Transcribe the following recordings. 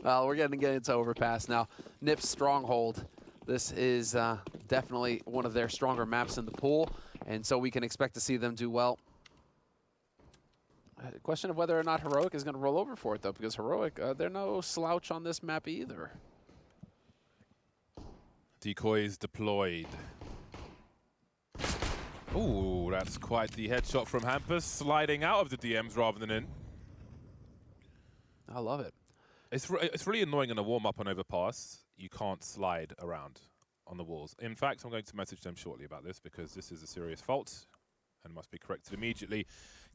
Well, we're getting into Overpass now. NIP's Stronghold. This is definitely one of their stronger maps in the pool, and so we can expect to see them do well. Question of whether or not Heroic is going to roll over for it, though, because Heroic, they're no slouch on this map either. Decoys deployed. Ooh, that's quite the headshot from Hampus, sliding out of the DMs rather than in. I love it. It's really annoying in a warm-up on Overpass. You can't slide around on the walls. In fact, I'm going to message them shortly about this because this is a serious fault and must be corrected immediately.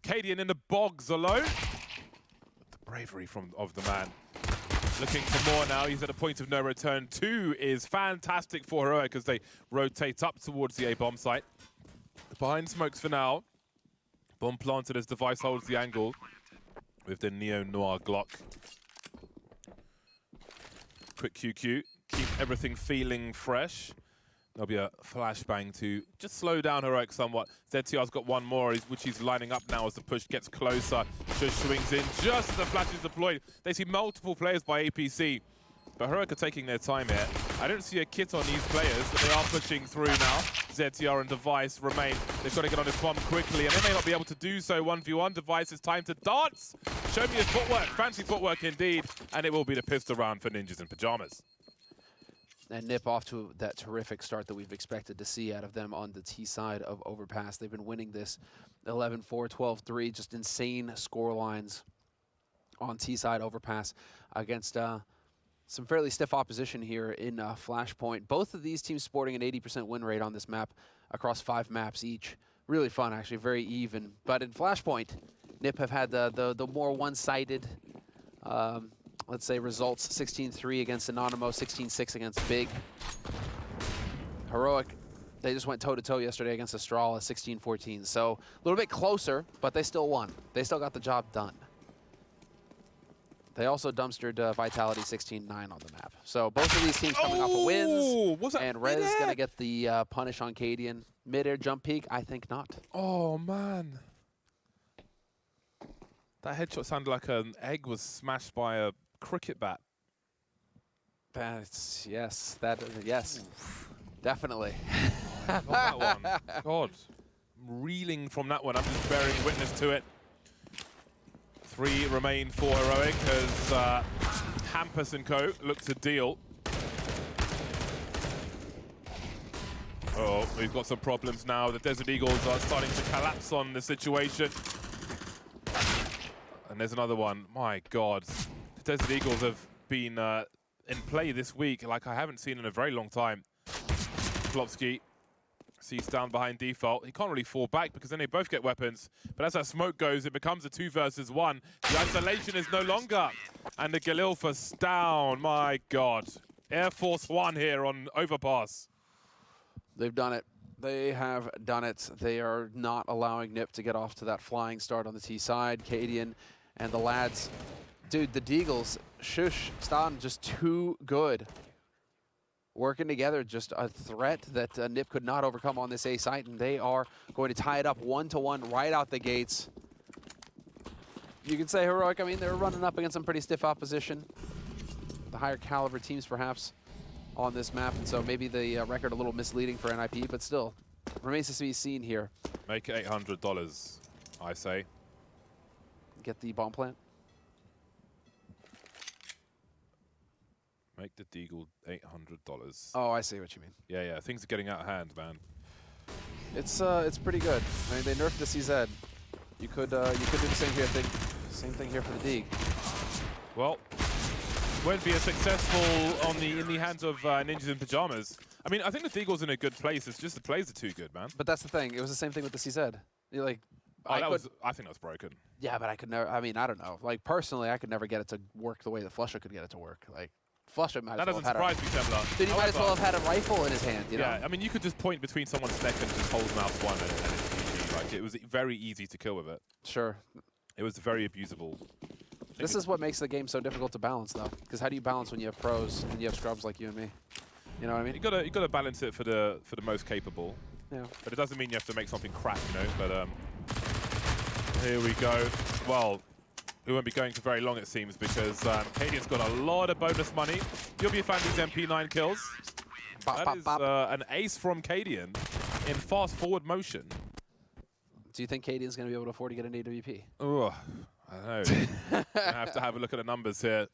Cadian in the bogs alone. The bravery of the man. Looking for more now. He's at a point of no return. 2 is fantastic for Heroic as they rotate up towards the A-bomb site. Behind smokes for now. Bomb planted as Device holds the angle with the Neo Noir Glock. Quick QQ, keep everything feeling fresh. There'll be a flashbang to just slow down Heroic somewhat. ZTR's got one more, which he's lining up now as the push gets closer. Shush swings in just as the flash is deployed. They see multiple players by APC, but Heroic are taking their time here. I don't see a kit on these players, but they are pushing through now. ZTR and Device remain. They've got to get on this bomb quickly, and they may not be able to do so. 1v1, Device, it's time to dance. Show me his footwork, fancy footwork indeed, and it will be the pistol round for Ninjas in Pyjamas. And NIP off to that terrific start that we've expected to see out of them on the T side of Overpass. They've been winning this 11-4, 12-3, just insane score lines on T side Overpass against some fairly stiff opposition here in Flashpoint. Both of these teams sporting an 80% win rate on this map across 5 maps each. Really fun, actually, very even. But in Flashpoint, NIP have had the more one-sided let's say results. 16-3 against Anonymous, 16-6 against Big. Heroic, they just went toe-to-toe yesterday against Astrala, 16-14. So a little bit closer, but they still won. They still got the job done. They also dumpstered Vitality 16-9 on the map. So both of these teams coming off of wins. And Rez is going to get the punish on Cadian. Mid-air jump peek? I think not. Oh, man. That headshot sounded like an egg was smashed by a cricket bat. That's, yes, yes, definitely. Not that one. God, I'm reeling from that one. I'm just bearing witness to it. 3 remain for Heroic as Hampus and co look to deal. Oh, we've got some problems now. The Desert Eagles are starting to collapse on the situation. And there's another one. My God. The Desert Eagles have been in play this week like I haven't seen in a very long time. Klopski sees down behind default. He can't really fall back because then they both get weapons. But as that smoke goes, it becomes a 2 versus 1. The isolation is no longer. And the Galilfa's down. My God. Air Force One here on Overpass. They've done it. They have done it. They are not allowing NIP to get off to that flying start on the T side. Cadian and the lads. Dude, the Deagles, shush, Stan, just too good. Working together, just a threat that NIP could not overcome on this A site, and they are going to tie it up 1-1 right out the gates. You can say Heroic, I mean, they're running up against some pretty stiff opposition. The higher caliber teams, perhaps, on this map, and so maybe the record a little misleading for NIP, but still, remains to be seen here. Make it $800, I say. Get the bomb plant. Make the Deagle $800. Oh, I see what you mean. Yeah, yeah. Things are getting out of hand, man. It's pretty good. I mean, they nerfed the CZ. You could do the same here same thing here for the Deag. Well, won't be as successful in the hands of Ninjas in Pyjamas. I mean, I think the Deagle's in a good place. It's just the plays are too good, man. But that's the thing. It was the same thing with the CZ. You're like, I think that's broken. Yeah, but I could never. I mean, I don't know. Like personally, I could never get it to work the way the Flusher could get it to work. Like. Flusher might that as well doesn't surprise me, Templar. Dude, he might as well have had a rifle in his hand, you know? Yeah, I mean, you could just point between someone's neck and just hold mouse 1 and it's GG. Like, it was very easy to kill with it. Sure. It was very abusable. This is what makes the game so difficult to balance, though. Because how do you balance when you have pros and you have scrubs like you and me? You know what I mean? You gotta balance it for the most capable. Yeah. But it doesn't mean you have to make something crap, you know. But here we go. Well, we won't be going for very long, it seems, because Cadian's got a lot of bonus money. You'll be a fan of these MP9 kills. That is an ace from Cadian in fast-forward motion. Do you think Cadian's going to be able to afford to get an AWP? Oh, I don't know. I have to have a look at the numbers here.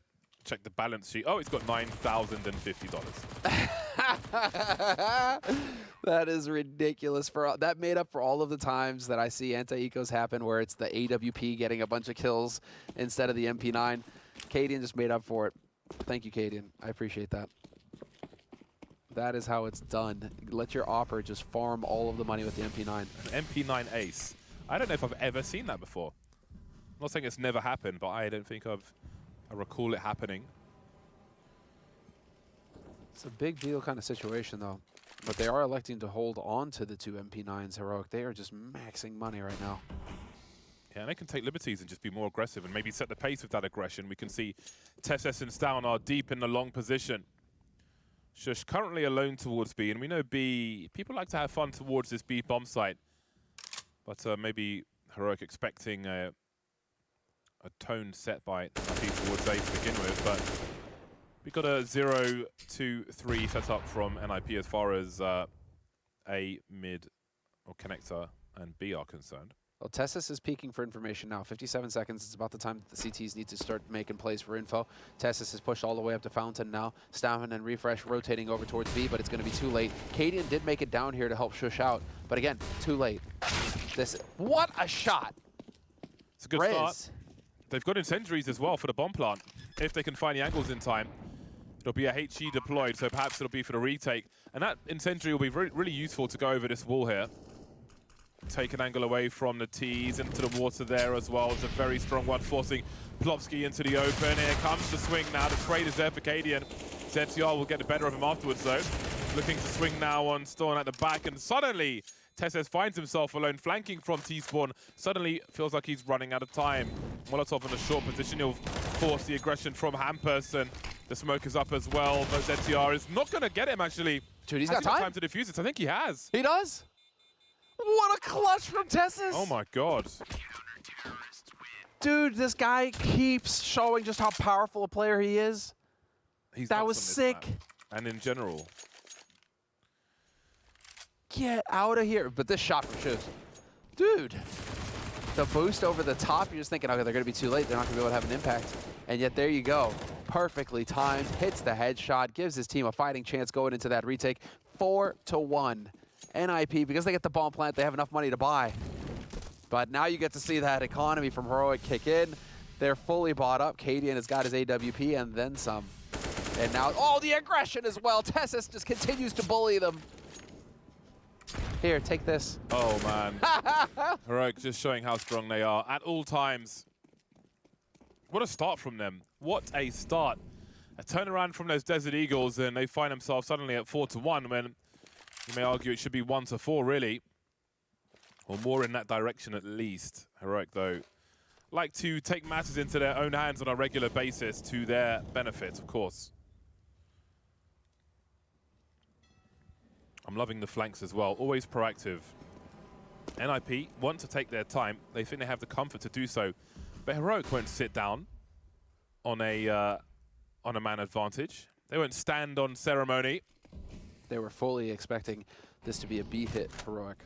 Check the balance sheet. Oh, it's got $9,050. That is ridiculous. That made up for all of the times that I see anti-ecos happen where it's the AWP getting a bunch of kills instead of the MP9. Cadian just made up for it. Thank you, Cadian. I appreciate that. That is how it's done. Let your opera just farm all of the money with the MP9. An MP9 ace. I don't know if I've ever seen that before. I'm not saying it's never happened, but I don't think I recall it happening. It's a big deal kind of situation, though. But they are electing to hold on to the 2 MP9s, Heroic. They are just maxing money right now. Yeah, and they can take liberties and just be more aggressive and maybe set the pace with that aggression. We can see Tesses and Stown are deep in the long position. Shush currently alone towards B, and we know B, people like to have fun towards this B bomb site. But maybe Heroic expecting a tone set by NIP towards A to begin with, but we got a 0-2-3 set up from NIP as far as A, mid, or connector, and B are concerned. Well, Tessis is peeking for information now. 57 seconds. It's about the time that the CTs need to start making plays for info. Tessis is pushed all the way up to Fountain now. Stamina and Refresh rotating over towards B, but it's going to be too late. Cadian did make it down here to help Shush out, but again, too late. What a shot! It's a good start. They've got incendiaries as well for the bomb plant. If they can find the angles in time, it'll be a HE deployed, so perhaps it'll be for the retake. And that incendiary will be really useful to go over this wall here. Take an angle away from the T's into the water there as well. It's a very strong one, forcing Plopsky into the open. Here comes the swing now. The trade is there for Cadian. ZTR will get the better of him afterwards, though. Looking to swing now on Storm at the back, and suddenly Tesses finds himself alone, flanking from T-Spawn. Suddenly feels like he's running out of time. Molotov in a short position. He'll force the aggression from Hampus, and the smoke is up as well. But ZTR is not going to get him, actually. Dude, he's got time to defuse it. I think he has. He does? What a clutch from Tessis! Oh my god. Dude, this guy keeps showing just how powerful a player he is. That was sick. And in general. Get out of here. But this shot from Shush. Dude. The boost over the top, you're just thinking, okay, they're going to be too late. They're not going to be able to have an impact. And yet there you go. Perfectly timed. Hits the headshot. Gives his team a fighting chance going into that retake. 4-1. NIP, because they get the bomb plant, they have enough money to buy. But now you get to see that economy from Heroic kick in. They're fully bought up. Cadian has got his AWP and then some. And now, oh, the aggression as well. Tessis just continues to bully them. Here, take this. Oh, man. Heroic just showing how strong they are at all times. What a start from them. What a start. A turnaround from those Desert Eagles, and they find themselves suddenly at 4-1 when you may argue it should be 1-4, really. Or more in that direction at least. Heroic, though, like to take matters into their own hands on a regular basis to their benefit, of course. I'm loving the flanks as well. Always proactive. NIP want to take their time. They think they have the comfort to do so. But Heroic won't sit down on a man advantage. They won't stand on ceremony. They were fully expecting this to be a B hit, Heroic.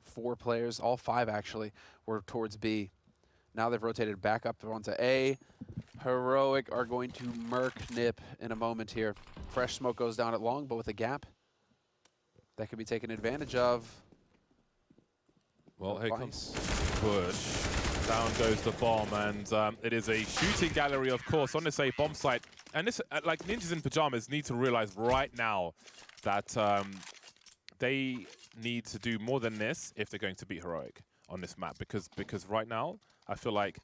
4 players, all 5 actually, were towards B. Now they've rotated back up onto A. Heroic are going to murk NIP in a moment here. Fresh smoke goes down at long, but with a gap that can be taken advantage of. Well, here comes push. Down goes the bomb, and it is a shooting gallery, of course, on this A bomb site. And this, like Ninjas in Pyjamas, need to realize right now that they need to do more than this if they're going to beat Heroic on this map. Because right now, I feel like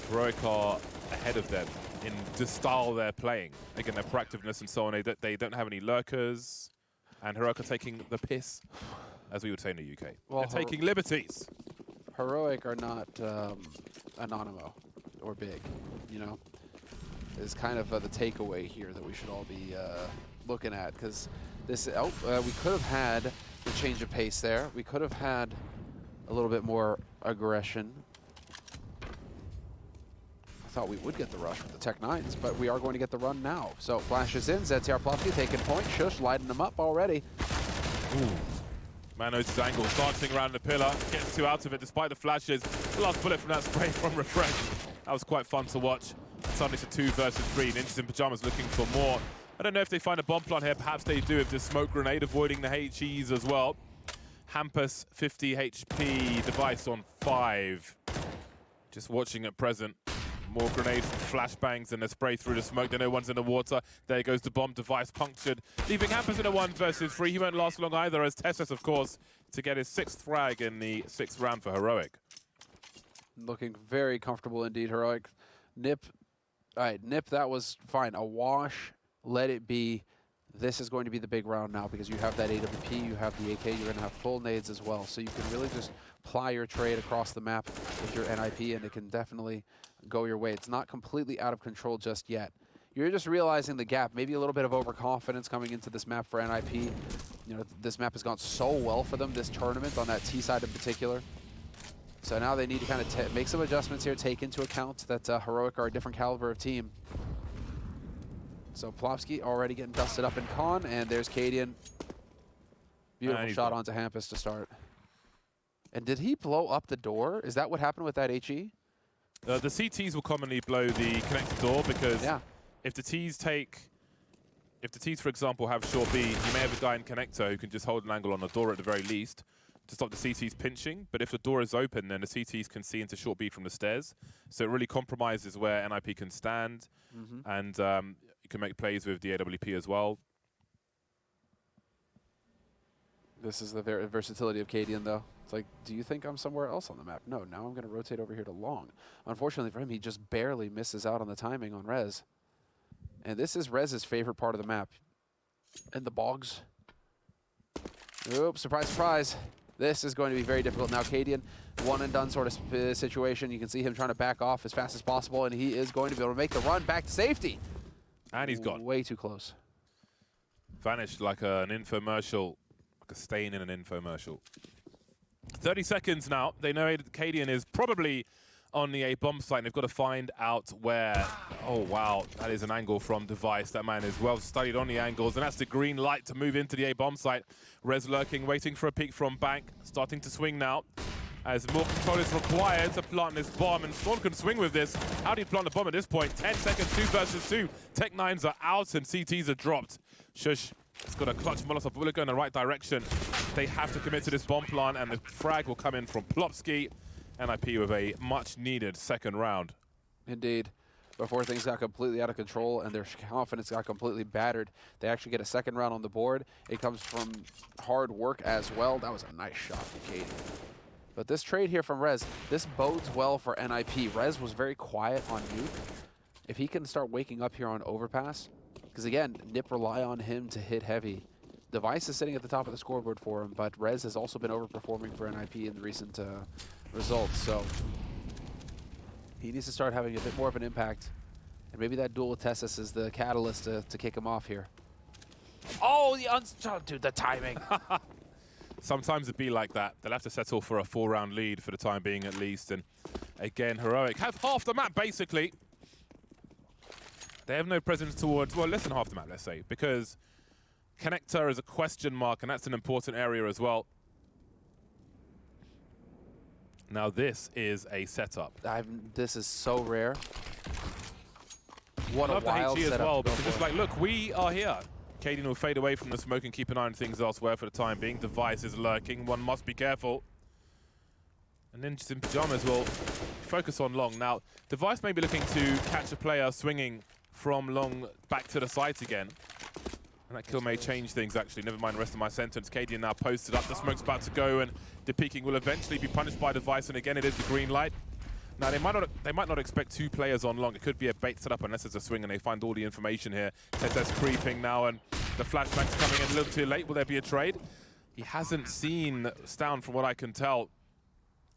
Heroic are ahead of them in the style they're playing. Again, their proactiveness and so on. They don't have any lurkers, and Heroic are taking the piss, as we would say in the UK. Well, they're taking liberties. Heroic are not anonymous or big, you know? Is kind of the takeaway here that we should all be looking at, because this, we could have had the change of pace there. We could have had a little bit more aggression. thought we would get the rush with the Tech 9s, but we are going to get the run now. So Flash is in, ZTR Plofsky taking point, Shush lighting him up already. Ooh. Man knows his angle, dancing around the pillar, gets 2 out of it despite the flashes. The last bullet from that spray from Refresh. That was quite fun to watch. Suddenly it's a 2 versus 3. Ninjas in Pyjamas looking for more. I don't know if they find a bomb plant here. Perhaps they do if there's smoke grenade avoiding the HEs as well. Hampus 50 HP, Device on 5. Just watching at present. More grenades and flashbangs and a spray through the smoke. Then no one's in the water. There goes the bomb. Device punctured. Leaving Hampus in a 1 versus 3. He won't last long either as Tessus, of course, to get his 6th frag in the 6th round for Heroic. Looking very comfortable indeed, Heroic. Nip, all right, Nip, that was fine. A wash, let it be. This is going to be the big round now because you have that AWP, you have the AK, you're going to have full nades as well. So you can really just ply your trade across the map with your NIP, and it can definitely go your way. It's not completely out of control just yet. You're just realizing the gap, maybe a little bit of overconfidence coming into this map for NIP. You know, this map has gone so well for them this tournament, on that T side in particular. So now they need to kind of make some adjustments here, take into account that Heroic are a different caliber of team. So Plofsky already getting dusted up in con, and there's Cadian. Beautiful shot onto Hampus to start. And did he blow up the door? Is that what happened with that HE? The CTs will commonly blow the connector door because if the Ts for example, have short B, you may have a guy in connector who can just hold an angle on the door at the very least to stop the CTs pinching. But if the door is open, then the CTs can see into short B from the stairs. So it really compromises where NIP can stand. And you can make plays with the AWP as well. This is the versatility of Cadian, though. It's like, do you think I'm somewhere else on the map? No, now I'm going to rotate over here to long. Unfortunately for him, he just barely misses out on the timing on Rez. And this is Rez's favorite part of the map. And the bogs. Oops, surprise, surprise. This is going to be very difficult. Now Cadian, one and done sort of situation. You can see him trying to back off as fast as possible, and he is going to be able to make the run back to safety. And he's gone. Way too close. Vanished like an infomercial, like a stain in an infomercial. 30 seconds now. They know Cadian is probably on the A bomb site, and they've got to find out where. Oh, wow. That is an angle from Device. That man is well studied on the angles, and that's the green light to move into the A bomb site. Rez lurking, waiting for a peek from Bank. Starting to swing now. As more control is required to plant this bomb, and Storm can swing with this. How do you plant a bomb at this point? 10 seconds, 2 versus 2. Tech 9s are out and CTs are dropped. Shush has got a clutch Molotov bullet going in the right direction. They have to commit to this bomb plant, and the frag will come in from Plofsky. NIP with a much-needed 2nd round. Indeed. Before things got completely out of control and their confidence got completely battered, they actually get a 2nd round on the board. It comes from hard work as well. That was a nice shot from Katie. But this trade here from Rez, this bodes well for NIP. Rez was very quiet on Nuke. If he can start waking up here on Overpass, because again, Nip rely on him to hit heavy. Device is sitting at the top of the scoreboard for him, but Rez has also been overperforming for NIP in the recent results. So he needs to start having a bit more of an impact. And maybe that duel with Tessus is the catalyst to kick him off here. Oh, dude, the timing. Sometimes it'd be like that. They'll have to settle for a 4-round lead for the time being at least. And again, Heroic have half the map, basically. They have no presence towards, well, less than half the map, let's say, because Connector is a question mark, and that's an important area as well. Now this is a setup. This is so rare. What I a love wild the HE as setup well, to go because it's for. like, look, we are here. Cadian will fade away from the smoke and keep an eye on things elsewhere for the time being. Device is lurking. One must be careful. And Ninjas in Pyjamas will focus on long. Now, Device may be looking to catch a player swinging from long back to the site again. And that kill may change things, actually. Never mind the rest of my sentence. Cadian now posted up. The smoke's about to go, and the peeking will eventually be punished by Device. And again, it is the green light. Now, they might not expect 2 players on long. It could be a bait setup unless it's a swing, and they find all the information here. Tete's creeping now, and the flashback's coming in a little too late. Will there be a trade? He hasn't seen Stown, from what I can tell.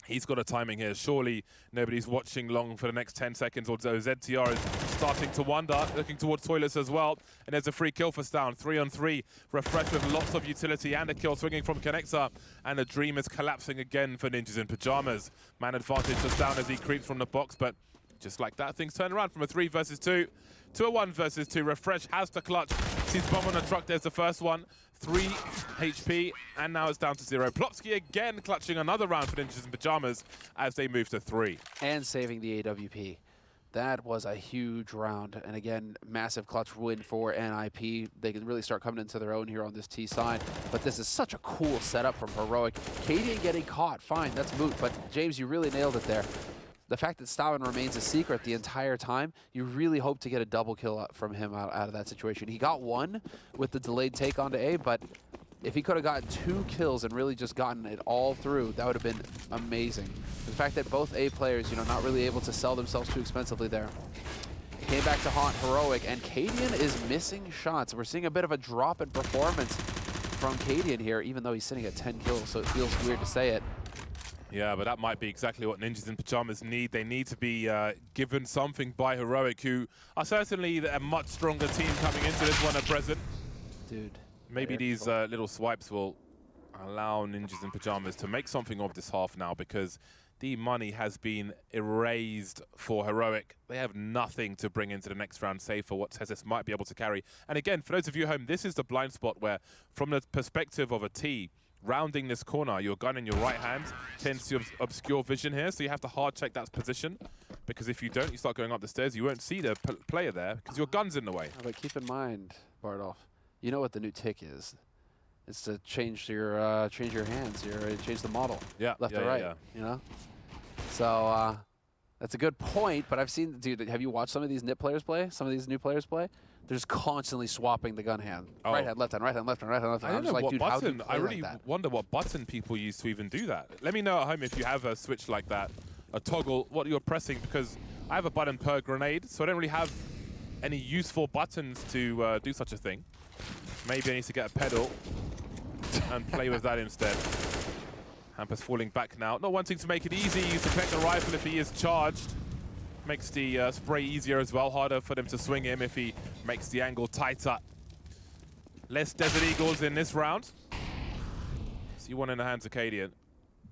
He's got a timing here. Surely nobody's watching long for the next 10 seconds, although ZTR is starting to wonder, looking towards toilets as well. And there's a free kill for Stown. 3-on-3. Refresh with lots of utility and a kill swinging from Connector. And the dream is collapsing again for Ninjas in Pyjamas. Man advantage for Stown as he creeps from the box, but just like that, things turn around from a 3 versus 2 to a 1 versus 2. Refresh has the clutch. Sees bomb on the truck. There's the first one. 3 HP, and now it's down to 0. Plopsky again clutching another round for Ninjas in Pyjamas as they move to 3. And saving the AWP. That was a huge round, and again, massive clutch win for NIP. They can really start coming into their own here on this T side, but this is such a cool setup from Heroic. Cadian getting caught, fine, that's moot, but James, you really nailed it there. The fact that Stalin remains a secret the entire time, you really hope to get a double kill from him out of that situation. He got one with the delayed take onto A, but if he could have gotten 2 kills and really just gotten it all through, that would have been amazing. The fact that both A players, you know, not really able to sell themselves too expensively there. Came back to haunt Heroic, and Cadian is missing shots. We're seeing a bit of a drop in performance from Cadian here, even though he's sitting at 10 kills, so it feels weird to say it. Yeah, but that might be exactly what Ninjas in Pyjamas need. They need to be given something by Heroic, who are certainly a much stronger team coming into this one at present. Dude. Maybe these little swipes will allow Ninjas in Pyjamas to make something of this half now, because the money has been erased for Heroic. They have nothing to bring into the next round, save for what Tesis might be able to carry. And again, for those of you at home, this is the blind spot where, from the perspective of a T, rounding this corner, your gun in your right hand tends to obscure vision here, so you have to hard check that position, because if you don't, you start going up the stairs, you won't see the player there because your gun's in the way. But keep in mind, Bardolph, you know what the new tick is. It's to change your hands, change the model, left to right, you know? So that's a good point, but I've seen, dude, have you watched some of these NIP players play? Some of these new players play? They're just constantly swapping the gun hand. Oh. Right hand, left hand, right hand, left hand, right hand, left hand. I don't know like, what dude, button. I really like wonder what button people use to even do that. Let me know at home if you have a switch like that, a toggle, what you're pressing, because I have a button per grenade, so I don't really have any useful buttons to do such a thing. Maybe I need to get a pedal and play with that instead. Hampus falling back now, not wanting to make it easy, use to collect the rifle if he is charged. Makes the spray easier as well, harder for them to swing him if he makes the angle tighter. Less Desert Eagles in this round. See one in the hands of Cadian.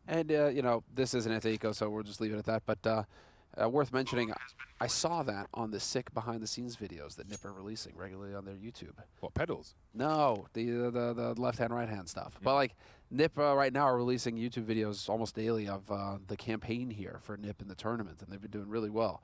And, you know, this isn't an eco, so we'll just leave it at that. But worth mentioning, I saw that on the sick behind-the-scenes videos that NIP are releasing regularly on their YouTube. What, pedals? No, the left-hand, right-hand stuff. But, like, NIP right now are releasing YouTube videos almost daily of the campaign here for NIP in the tournament, and they've been doing really well.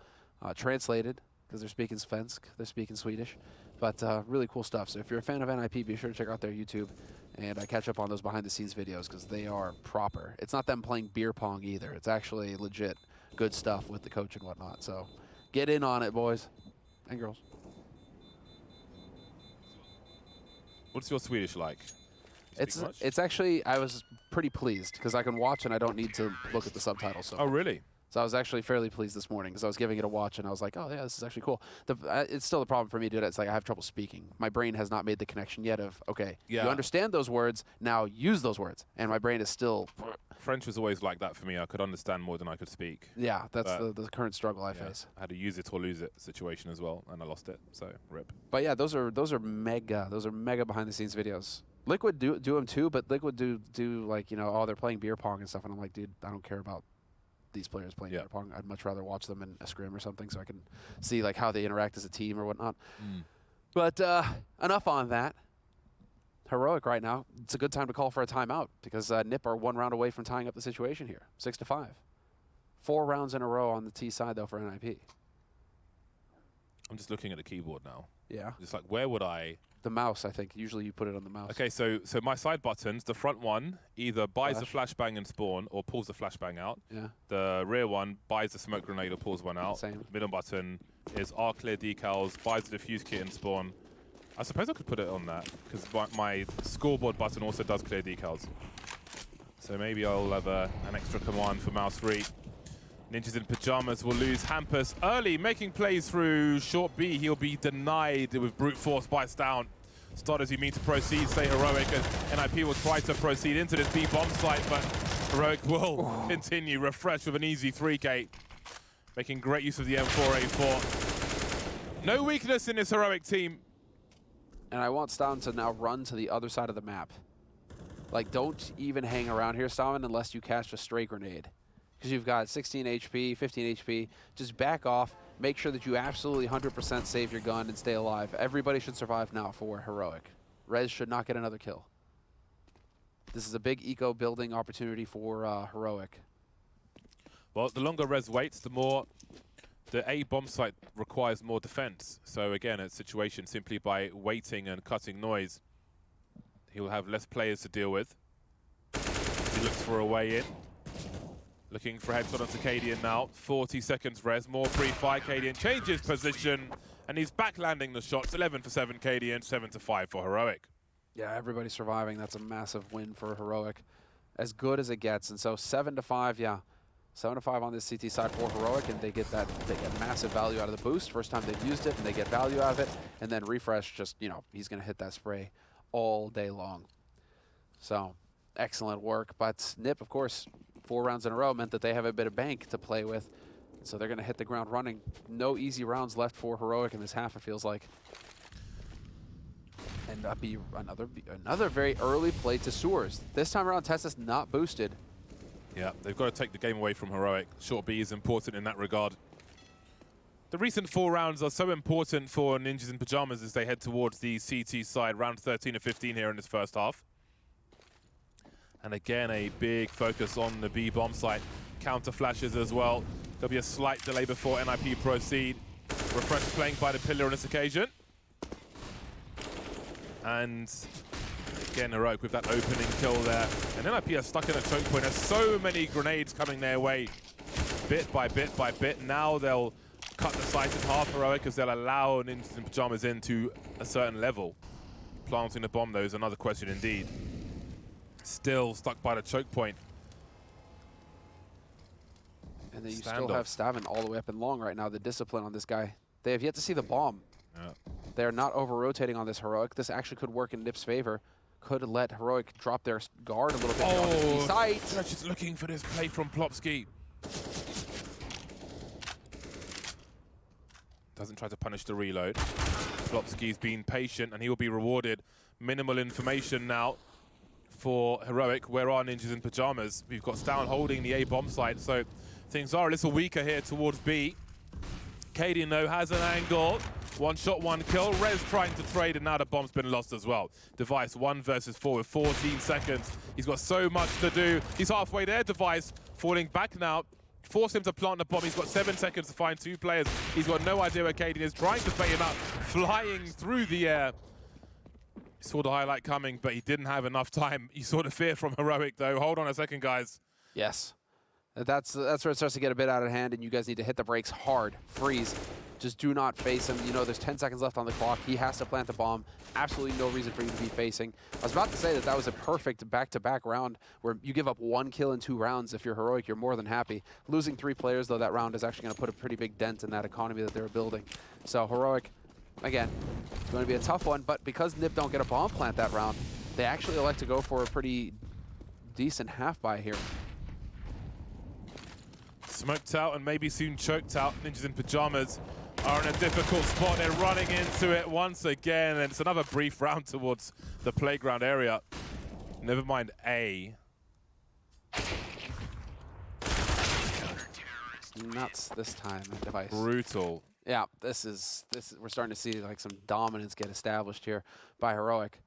Translated, because they're speaking Svensk, they're speaking Swedish, but really cool stuff. So if you're a fan of NIP, be sure to check out their YouTube and catch up on those behind-the-scenes videos, because they are proper. It's not them playing beer pong either. It's actually legit good stuff with the coach and whatnot. So get in on it, boys and girls. What's your Swedish like? It's actually, I was pretty pleased because I can watch and I don't need to look at the subtitles. So. Oh, really? So I was actually fairly pleased this morning because I was giving it a watch and I was like, oh, yeah, this is actually cool. It's still the problem for me, dude. It's like I have trouble speaking. My brain has not made the connection yet of, okay, you understand those words, now use those words. And my brain is still... French was always like that for me. I could understand more than I could speak. Yeah, that's the current struggle I face. I had a use it or lose it situation as well, and I lost it, so rip. But yeah, those are mega behind the scenes videos. Liquid do them too, but Liquid do like, you know, oh, they're playing beer pong and stuff, and I'm like, dude, I don't care about these players playing beer pong. I'd much rather watch them in a scrim or something so I can see like how they interact as a team or whatnot. But enough on that. Heroic right now, it's a good time to call for a timeout because NIP are 1 round away from tying up the situation here, 6-5. 4 rounds in a row on the T side though for NIP. I'm just looking at the keyboard now. Yeah. Just like, where would I... The mouse, I think. Usually you put it on the mouse. Okay, so my side buttons, the front one either buys the flashbang and spawn or pulls the flashbang out. Yeah. The rear one buys the smoke grenade or pulls one out. Same. Middle button is R clear decals, buys the defuse kit and spawn. I suppose I could put it on that because my scoreboard button also does clear decals. So maybe I'll have an extra command for mouse 3. Ninjas in Pyjamas will lose Hampus early, making plays through short B. He'll be denied with brute force bites down. Starters, you mean to proceed, say Heroic, and NIP will try to proceed into this B bomb site, but Heroic will continue. Refresh with an easy 3K, making great use of the M4A4. No weakness in this Heroic team. And I want Stalin to now run to the other side of the map. Like, don't even hang around here, Stalin, unless you catch a stray grenade. because you've got 16 HP, 15 HP. Just back off. Make sure that you absolutely 100% save your gun and stay alive. Everybody should survive now for Heroic. Rez should not get another kill. This is a big eco-building opportunity for Heroic. Well, the longer Rez waits, the more the A bomb site requires more defense. So again, a situation simply by waiting and cutting noise, he'll have less players to deal with. He looks for a way in. Looking for headshot onto Cadian now. 40 seconds Rez, more pre-fire. Cadian changes position, and he's back landing the shots. 11 for 7 Cadian, 7 to 5 for Heroic. Yeah, everybody's surviving. That's a massive win for Heroic. As good as it gets. And so 7 to 5, yeah. 7 to 5 on this CT side for Heroic, and they get massive value out of the boost. First time they've used it, and they get value out of it. And then Refresh just, you know, he's going to hit that spray all day long. So, excellent work. But Nip, of course, 4 rounds in a row meant that they have a bit of bank to play with. So they're going to hit the ground running. No easy rounds left for Heroic in this half, it feels like. And that'd be another very early play to Sewers. This time around, Tessa's not boosted. Yeah, they've got to take the game away from Heroic. Short B is important in that regard. The recent 4 rounds are so important for Ninjas in Pyjamas as they head towards the CT side, round 13 of 15 here in this first half. And again, a big focus on the B bomb site. Counter flashes as well. There'll be a slight delay before NIP proceed. Refresh playing by the pillar on this occasion. And again, Heroic with that opening kill there. And NIP are stuck in a choke point. There's so many grenades coming their way, bit by bit by bit. Now they'll cut the site in half, Heroic, because they'll allow Ninjas in Pyjamas into a certain level. Planting the bomb, though, is another question indeed. Still stuck by the choke point. And then you still have Stavin all the way up and long right now. The discipline on this guy. They have yet to see the bomb. Yeah. They're not over-rotating on this Heroic. This actually could work in Nip's favor. Could let Heroic drop their guard a little bit on the side. They're just looking for this play from Plopsky. Doesn't try to punish the reload. Plopsky's been patient, and he will be rewarded. Minimal information now for Heroic. Where are Ninjas in Pyjamas? We've got Stown holding the A bomb site, so things are a little weaker here towards B. Cadian, though, has an angle. 1 shot, 1 kill. Rez trying to trade, and now the bomb's been lost as well. Device 1 versus 4 with 14 seconds. He's got so much to do. He's halfway there, Device. Falling back now. Force him to plant the bomb. He's got 7 seconds to find 2 players. He's got no idea where Cadian is. Trying to bait him out. Flying through the air. He saw the highlight coming, but he didn't have enough time. He saw the fear from Heroic, though. Hold on a second, guys. Yes. That's where it starts to get a bit out of hand, and you guys need to hit the brakes hard. Freeze. Just do not face him. You know, there's 10 seconds left on the clock. He has to plant the bomb. Absolutely no reason for you to be facing. I was about to say that that was a perfect back-to-back round where you give up 1 kill in 2 rounds. If you're Heroic, you're more than happy. Losing 3 players, though, that round is actually going to put a pretty big dent in that economy that they were building. So Heroic, again, it's going to be a tough one, but because Nip don't get a bomb plant that round, they actually elect to go for a pretty decent half-buy here. Smoked out and maybe soon choked out. Ninjas in Pyjamas are in a difficult spot. They're running into it once again, and it's another brief round towards the playground area. Never mind A. Nuts this time, Device. Brutal. Yeah, this is we're starting to see like some dominance get established here by Heroic.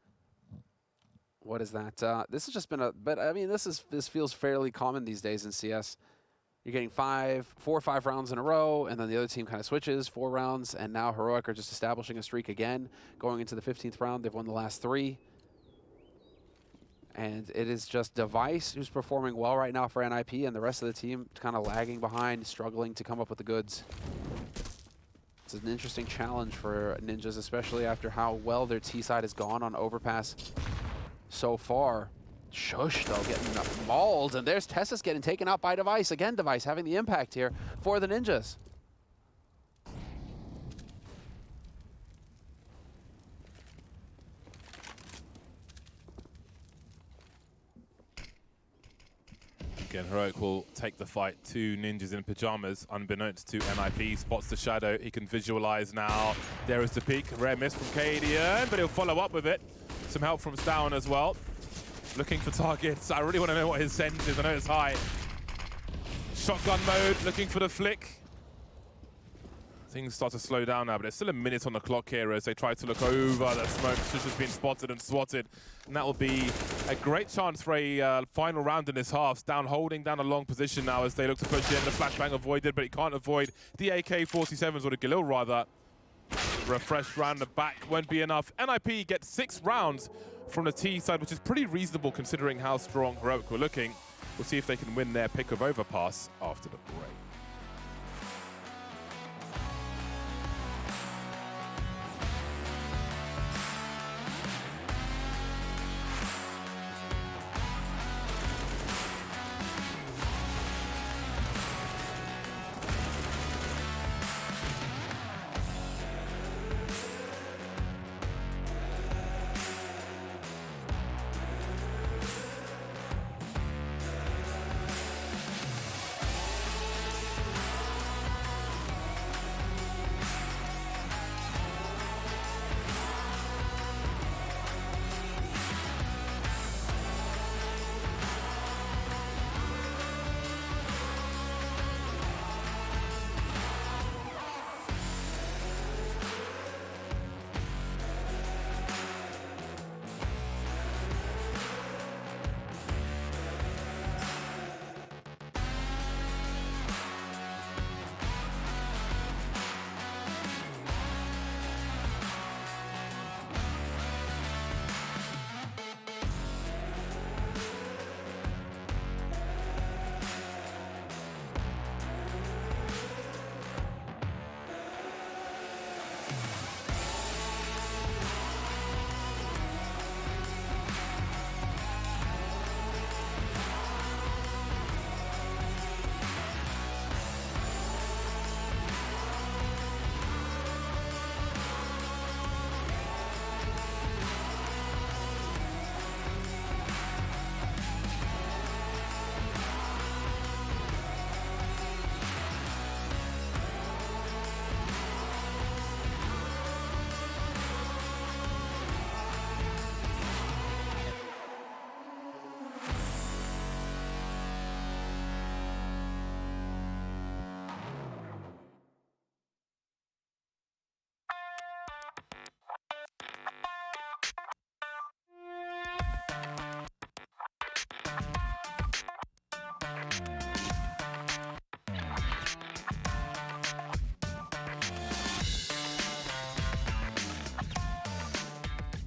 What is that? This has just been but I mean, this feels fairly common these days in CS. You're getting 4 or 5 rounds in a row, and then the other team kind of switches 4 rounds, and now Heroic are just establishing a streak again. Going into the 15th round, they've won the last 3. And it is just Device who's performing well right now for NIP, and the rest of the team kind of lagging behind, struggling to come up with the goods. It's an interesting challenge for Ninjas, especially after how well their T side has gone on Overpass so far. Shush, though, getting mauled, and there's Tessa's getting taken out by Device. Again, Device having the impact here for the Ninjas. Again, Heroic will take the fight to Ninjas in Pyjamas, unbeknownst to NIP. Spots the shadow, he can visualize now. There is the peak, rare miss from Cadian, but he'll follow up with it. Some help from Stown as well. Looking for targets. I really want to know what his sense is. I know it's high. shotgun mode, looking for the flick. Things start to slow down now, but there's still a minute on the clock here as they try to look over that smoke. Shush has been spotted and swatted. And that will be a great chance for a final round in this half. Down, holding down a long position now as they look to push in. The flashbang avoided, but he can't avoid the AK-47s, or the Galil rather. Refresh round the back won't be enough. NIP gets 6 rounds from the T side, which is pretty reasonable considering how strong Heroic were looking. We'll see if they can win their pick of Overpass after the break.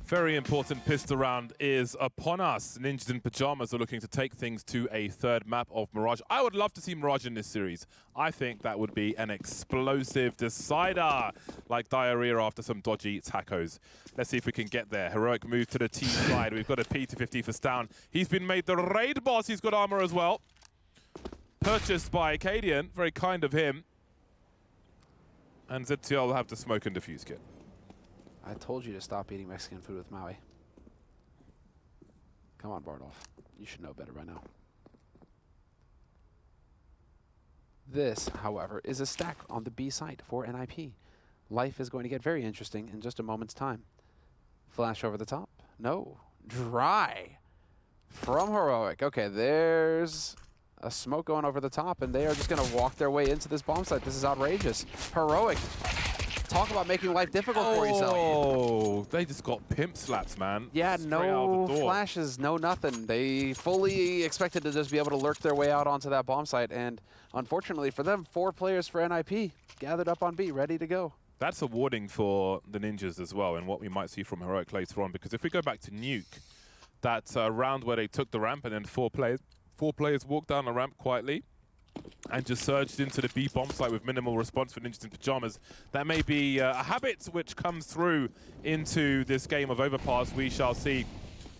Very important pistol round is upon us. Ninjas in Pyjamas are looking to take things to a third map of Mirage. I would love to see Mirage in this series. I think that would be an explosive decider, like diarrhea after some dodgy tacos. Let's see if we can get there. Heroic move to the T side. We've got a P250 for Stown. He's been made the raid boss. He's got armor as well. Purchased by Acadian. Very kind of him. And ZTL will have the smoke and defuse kit. I told you to stop eating Mexican food with Maui. Come on, Bardolph. You should know better by now. This, however, is a stack on the B side for NIP. Life is going to get very interesting in just a moment's time. Flash over the top. No. Dry. From Heroic. Okay, there's a smoke going over the top, and they are just going to walk their way into this bomb site. This is outrageous. Heroic. Talk about making life difficult for yourself. Oh, they just got pimp slaps, man. Yeah, Straight no flashes, no nothing. They fully expected to just be able to lurk their way out onto that bomb site, and unfortunately for them, 4 players for NIP gathered up on B, ready to go. That's a warning for the Ninjas as well, and what we might see from Heroic later on, because if we go back to Nuke, that round where they took the ramp and then 4 players walked down the ramp quietly and just surged into the B bomb site with minimal response for Ninjas in Pyjamas. That may be a habit which comes through into this game of Overpass. We shall see.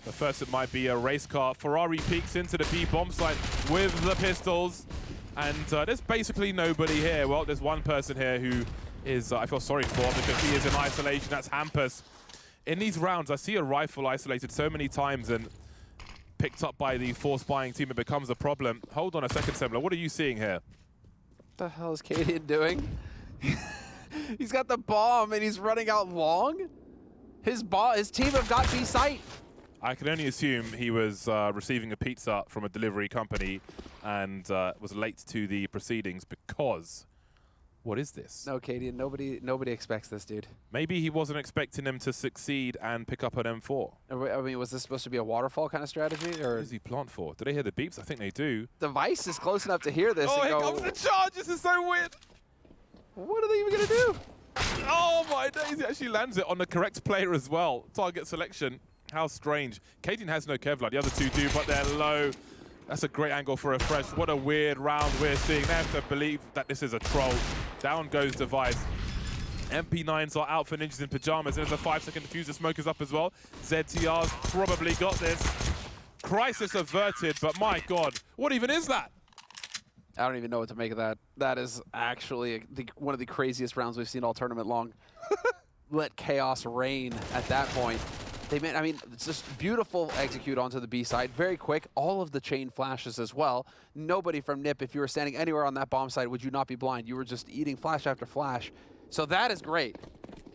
But first it might be a race car. Ferrari peeks into the B bomb site with the pistols. And there's basically nobody here. Well, there's one person here who is, I feel sorry for, because he is in isolation. That's Hampus. In these rounds, I see a rifle isolated so many times, and picked up by the force buying team, it becomes a problem. Hold on a second, Sembler. What are you seeing here? What the hell is Cadian doing? He's got the bomb and he's running out long? His team have got B site. I can only assume he was receiving a pizza from a delivery company and was late to the proceedings because, what is this? No, Katie, nobody expects this, dude. Maybe he wasn't expecting him to succeed and pick up an M4. I mean, was this supposed to be a waterfall kind of strategy? Or What does he plant for? Do they hear the beeps? I think they do. Device is close enough to hear this Oh, and here go, comes the charge. This is so weird. what are they even going to do? Oh my days, he actually lands it on the correct player as well. Target selection, how strange. Kaden has no Kevlar, the other two do, but they're low. That's a great angle for a fresh. What a weird round we're seeing. They have to believe that this is a troll. Down goes Device. MP9s are out for Ninjas in Pyjamas. There's a 5-second diffuser. Smoke is up as well. ZTR's probably got this. Crisis averted, but my God, what even is that? I don't even know what to make of that. That is actually one of the craziest rounds we've seen all tournament long. Let chaos reign at that point. They made, I mean, it's just beautiful execute onto the B side. Very quick. All of the chain flashes as well. Nobody from NIP, if you were standing anywhere on that bomb site, would you not be blind? You were just eating flash after flash. So that is great.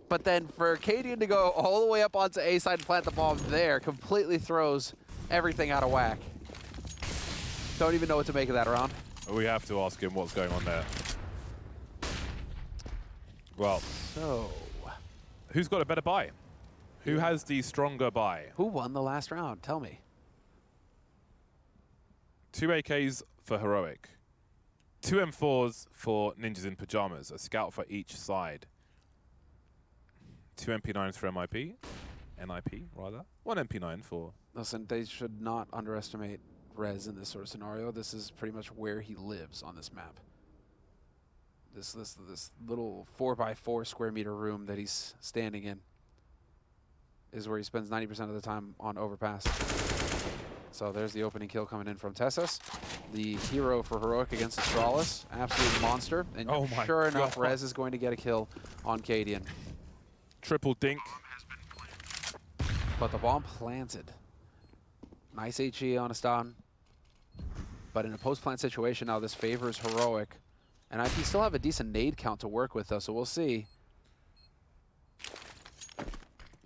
But then for Cadian to go all the way up onto A side and plant the bomb there completely throws everything out of whack. Don't even know what to make of that round. We have to ask him what's going on there. Well, So, who's got a better buy? Who has the stronger buy? who won the last round? Tell me. 2 AKs for Heroic. 2 M4s for Ninjas in Pyjamas. A scout for each side. 2 MP9s for MIP. NIP, rather. 1 MP9 for... Listen, they should not underestimate Rez in this sort of scenario. This is pretty much where he lives on this map. This little 4x4 square meter room that he's standing in is where he spends 90% of the time on Overpass. So there's the opening kill coming in from Tessus. The hero for Heroic against Astralis. Absolute monster. And Oh my sure enough, God. Rez is going to get a kill on Cadian. Triple dink. But the bomb planted. Nice HE on a stun. But in a post-plant situation now, this favors Heroic. And IP still have a decent nade count to work with, though, so we'll see.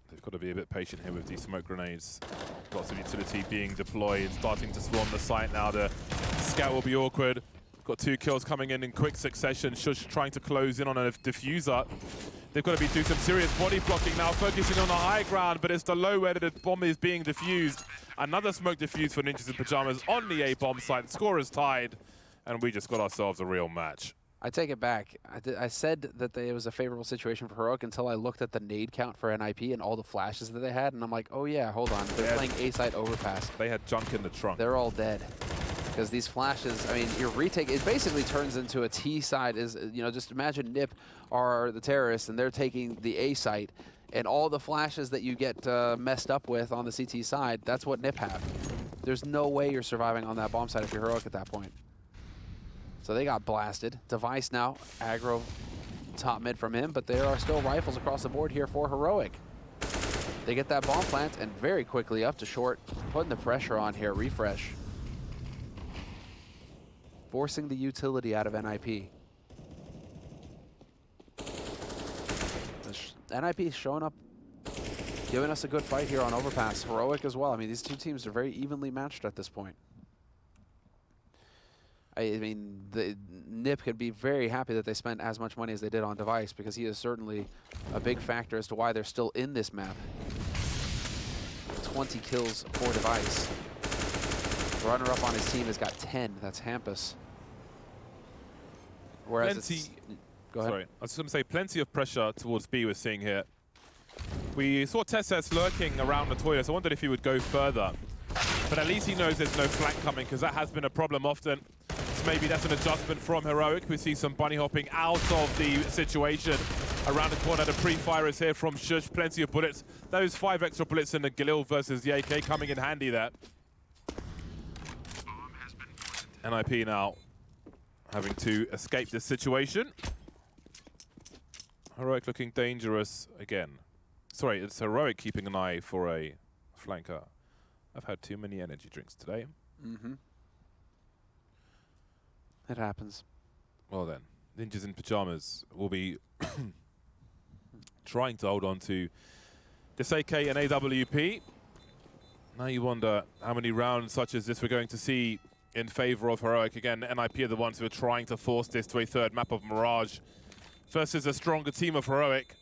They've got to be a bit patient here with these smoke grenades. Lots of utility being deployed, starting to swarm the site now. The scout will be awkward. Got 2 kills coming in quick succession. Shush trying to close in on a diffuser. They've got to be doing some serious body blocking now, focusing on the high ground, but it's the low where the bomb is being diffused. Another smoke diffuse for Ninjas in Pyjamas on the A bomb site. Score is tied, and we just got ourselves a real match. I take it back. I said that it was a favorable situation for Heroic until I looked at the nade count for NIP and all the flashes that they had, and I'm like, oh yeah, hold on. They're playing A-side Overpass. They had junk in the trunk. They're all dead. Because these flashes, I mean, your retake, it basically turns into a T side. Just imagine NIP are the terrorists and they're taking the A site, and all the flashes that you get messed up with on the CT side, that's what NIP have. There's no way you're surviving on that bomb site if you're Heroic at that point. So they got blasted. Device now, aggro top mid from him, but there are still rifles across the board here for Heroic. They get that bomb plant and very quickly up to short, putting the pressure on here, refresh. Forcing the utility out of NIP. NIP showing up, giving us a good fight here on Overpass. Heroic as well. I mean, these two teams are very evenly matched at this point. I mean, the NIP could be very happy that they spent as much money as they did on Device, because he is certainly a big factor as to why they're still in this map. 20 kills for Device. Runner-up on his team has got 10. That's Hampus. Whereas go ahead. Sorry, I was just going to say plenty of pressure towards B we're seeing here. We saw Tessus lurking around the toilet, so I wondered if he would go further. But at least he knows there's no flank coming, because that has been a problem often. So maybe that's an adjustment from Heroic. We see some bunny hopping out of the situation. Around the corner, the pre-fire is here from Shush. Plenty of bullets. Those 5 extra bullets in the Galil versus the AK coming in handy there. NIP now having to escape this situation. Heroic looking dangerous again. Sorry, it's Heroic keeping an eye for a flanker. I've had too many energy drinks today. Mm-hmm. It happens. Well then, Ninjas in Pyjamas will be trying to hold on to this AK and AWP. Now you wonder how many rounds such as this we're going to see in favor of Heroic. Again, NIP are the ones who are trying to force this to a third map of Mirage versus a stronger team of Heroic.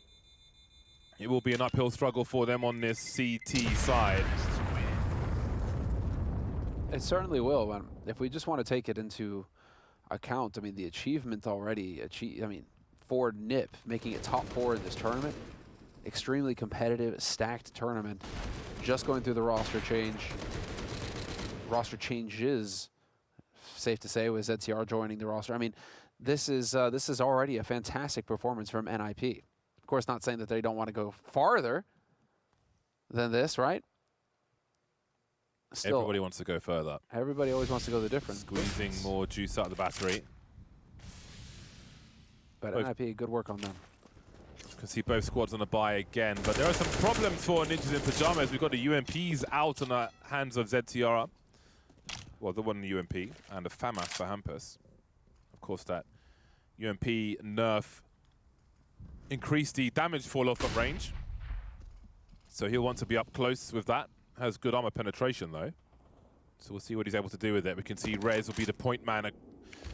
It will be an uphill struggle for them on this CT side. It certainly will. And if we just want to take it into account, I mean, the achievement already achieved, I mean, for NIP, making it top 4 in this tournament, extremely competitive, stacked tournament, just going through the roster changes, safe to say, with ZTR joining the roster. I mean, this is already a fantastic performance from NIP. Of course, not saying that they don't want to go farther than this, right? Still, everybody wants to go further. Everybody always wants to go the different. Squeezing more juice out of the battery. But NIP, good work on them. You can see both squads on a bye again, but there are some problems for Ninjas in Pyjamas. We've got the UMPs out on the hands of ZTR. Well, the one UMP and a FAMAS for Hampus. Of course, that UMP nerf increased the damage fall-off at range. So he'll want to be up close with that. Has good armor penetration, though. So we'll see what he's able to do with it. We can see Rez will be the point man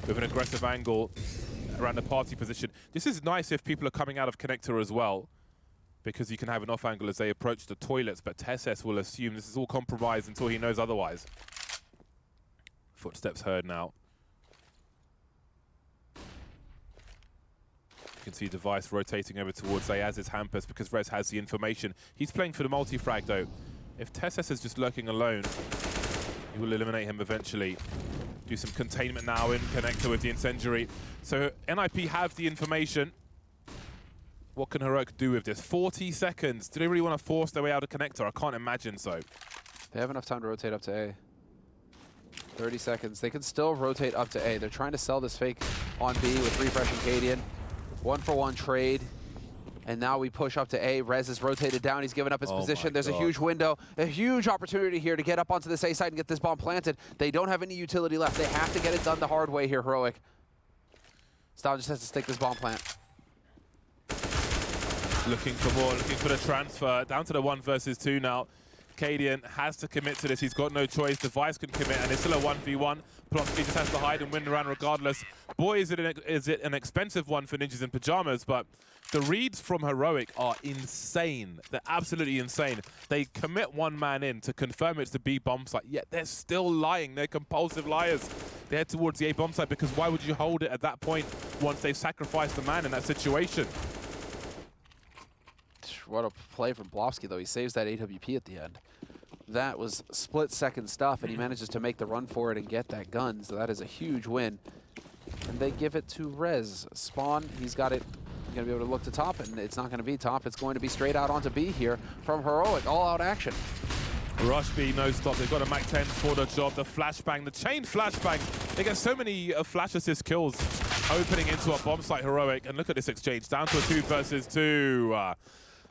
with an aggressive angle around the party position. This is nice if people are coming out of connector as well, because you can have an off angle as they approach the toilets, but Tesses will assume this is all compromised until he knows otherwise. Footsteps heard now. You can see Device rotating over towards Ayaz's Hampus because Rez has the information. He's playing for the multi-frag, though. If Tesses is just lurking alone, he will eliminate him eventually. Do some containment now in connector with the incendiary. So NIP have the information. What can Heroic do with this? 40 seconds. Do they really want to force their way out of connector? I can't imagine so. They have enough time to rotate up to A. 30 seconds. They can still rotate up to A. They're trying to sell this fake on B with Refresh and Cadian. 1-for-1 trade. And now we push up to A. Rez is rotated down. He's given up his position. There's a huge window, a huge opportunity here to get up onto this A side and get this bomb planted. They don't have any utility left. They have to get it done the hard way here, Heroic. Stal just has to stick this bomb plant. Looking for more, looking for the transfer. Down to the 1 versus 2 now. Cadian has to commit to this. He's got no choice. Device can commit, and it's still a 1v1. Plonsky just has to hide and win around regardless. Boy, is it an expensive one for Ninjas in Pyjamas, but the reads from Heroic are insane. They're absolutely insane. They commit one man in to confirm it's the B bomb site, yet they're still lying. They're compulsive liars. They head towards the A bomb site because why would you hold it at that point once they've sacrificed the man in that situation? What a play from Blofsky, though. He saves that AWP at the end. That was split-second stuff, and he manages to make the run for it and get that gun, so that is a huge win. And they give it to Rez. Spawn, he's got it. He's going to be able to look to top, and it's not going to be top. It's going to be straight out onto B here from Heroic. All-out action. Rush B, no stop. They've got a Mac 10 for the job. The flashbang, the chain flashbang. They get so many flash assist kills opening into a bomb site, Heroic. And look at this exchange. Down to a 2 versus 2.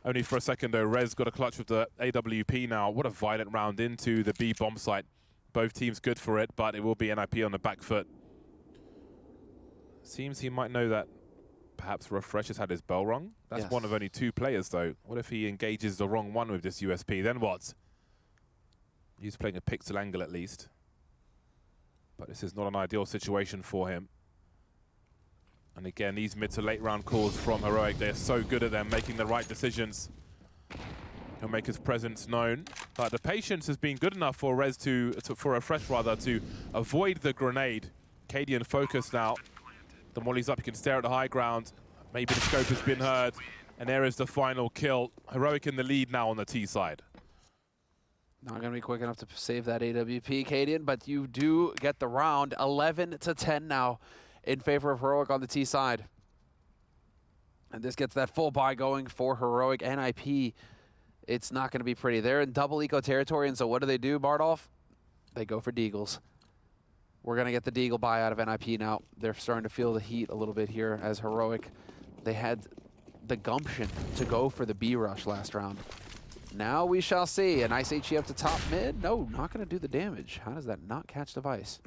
Only for a second, though. Rez got a clutch with the AWP now. What a violent round into the B bomb site. Both teams good for it, but it will be NIP on the back foot. Seems he might know that perhaps Refresh has had his bell rung. That's one of only 2 players, though. What if he engages the wrong one with this USP? Then what? He's playing a pixel angle at least. But this is not an ideal situation for him. And again, these mid to late round calls from Heroic, they're so good at them, making the right decisions. He'll make his presence known. But the patience has been good enough for Rez for Refresh rather, to avoid the grenade. Cadian focused now. The molly's up, you can stare at the high ground. Maybe the scope has been heard. And there is the final kill. Heroic in the lead now on the T side. Not going to be quick enough to save that AWP, Cadian, but you do get the round. 11-10 now in favor of Heroic on the T side. And this gets that full buy going for Heroic. NIP, it's not going to be pretty. They're in double eco territory, and so what do, Bardolph? They go for Deagles. We're going to get the Deagle buy out of NIP now. They're starting to feel the heat a little bit here as Heroic. They had the gumption to go for the B rush last round. Now we shall see. A nice HE up to top mid. No, not going to do the damage. How does that not catch Device?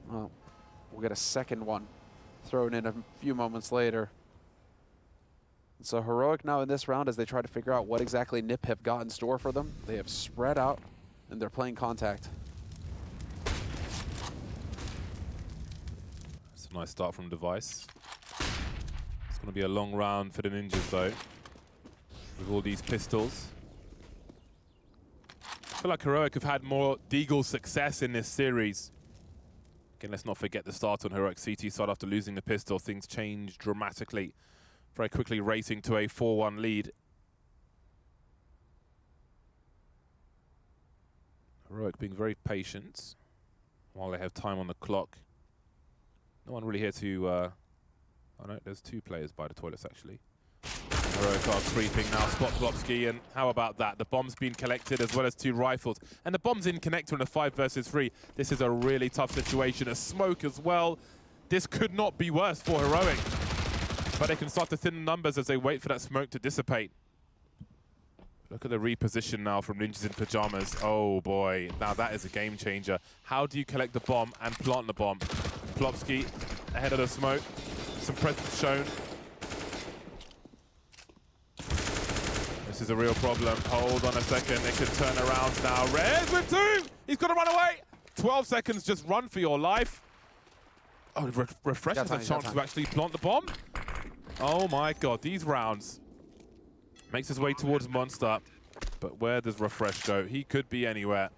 Well, we'll get a second one thrown in a few moments later. So Heroic now in this round, as they try to figure out what exactly NIP have got in store for them, they have spread out and they're playing contact. Nice start from Device. It's going to be a long round for the Ninjas, though, with all these pistols. I feel like Heroic have had more Deagle success in this series. Again, let's not forget the start on Heroic CT side after losing the pistol. Things changed dramatically, very quickly racing to a 4-1 lead. Heroic being very patient while they have time on the clock. No one really here to... oh no, there's 2 players by the toilets actually. Heroic are creeping now, spot Flopsky, and how about that? The bomb's been collected as well as 2 rifles. And the bomb's in connector in a 5 versus 3. This is a really tough situation. A smoke as well. This could not be worse for Heroic. But they can start to thin the numbers as they wait for that smoke to dissipate. Look at the reposition now from Ninjas in Pyjamas. Oh boy, now that is a game changer. How do you collect the bomb and plant the bomb? Flopsky ahead of the smoke. Some presence shown. This is a real problem. Hold on a second, they can turn around now. Rez with 2! He's got to run away! 12 seconds, just run for your life. Oh, Refresh has a chance to actually plant the bomb. Oh my god, these rounds. Makes his way towards Monster, but where does Refresh go? He could be anywhere.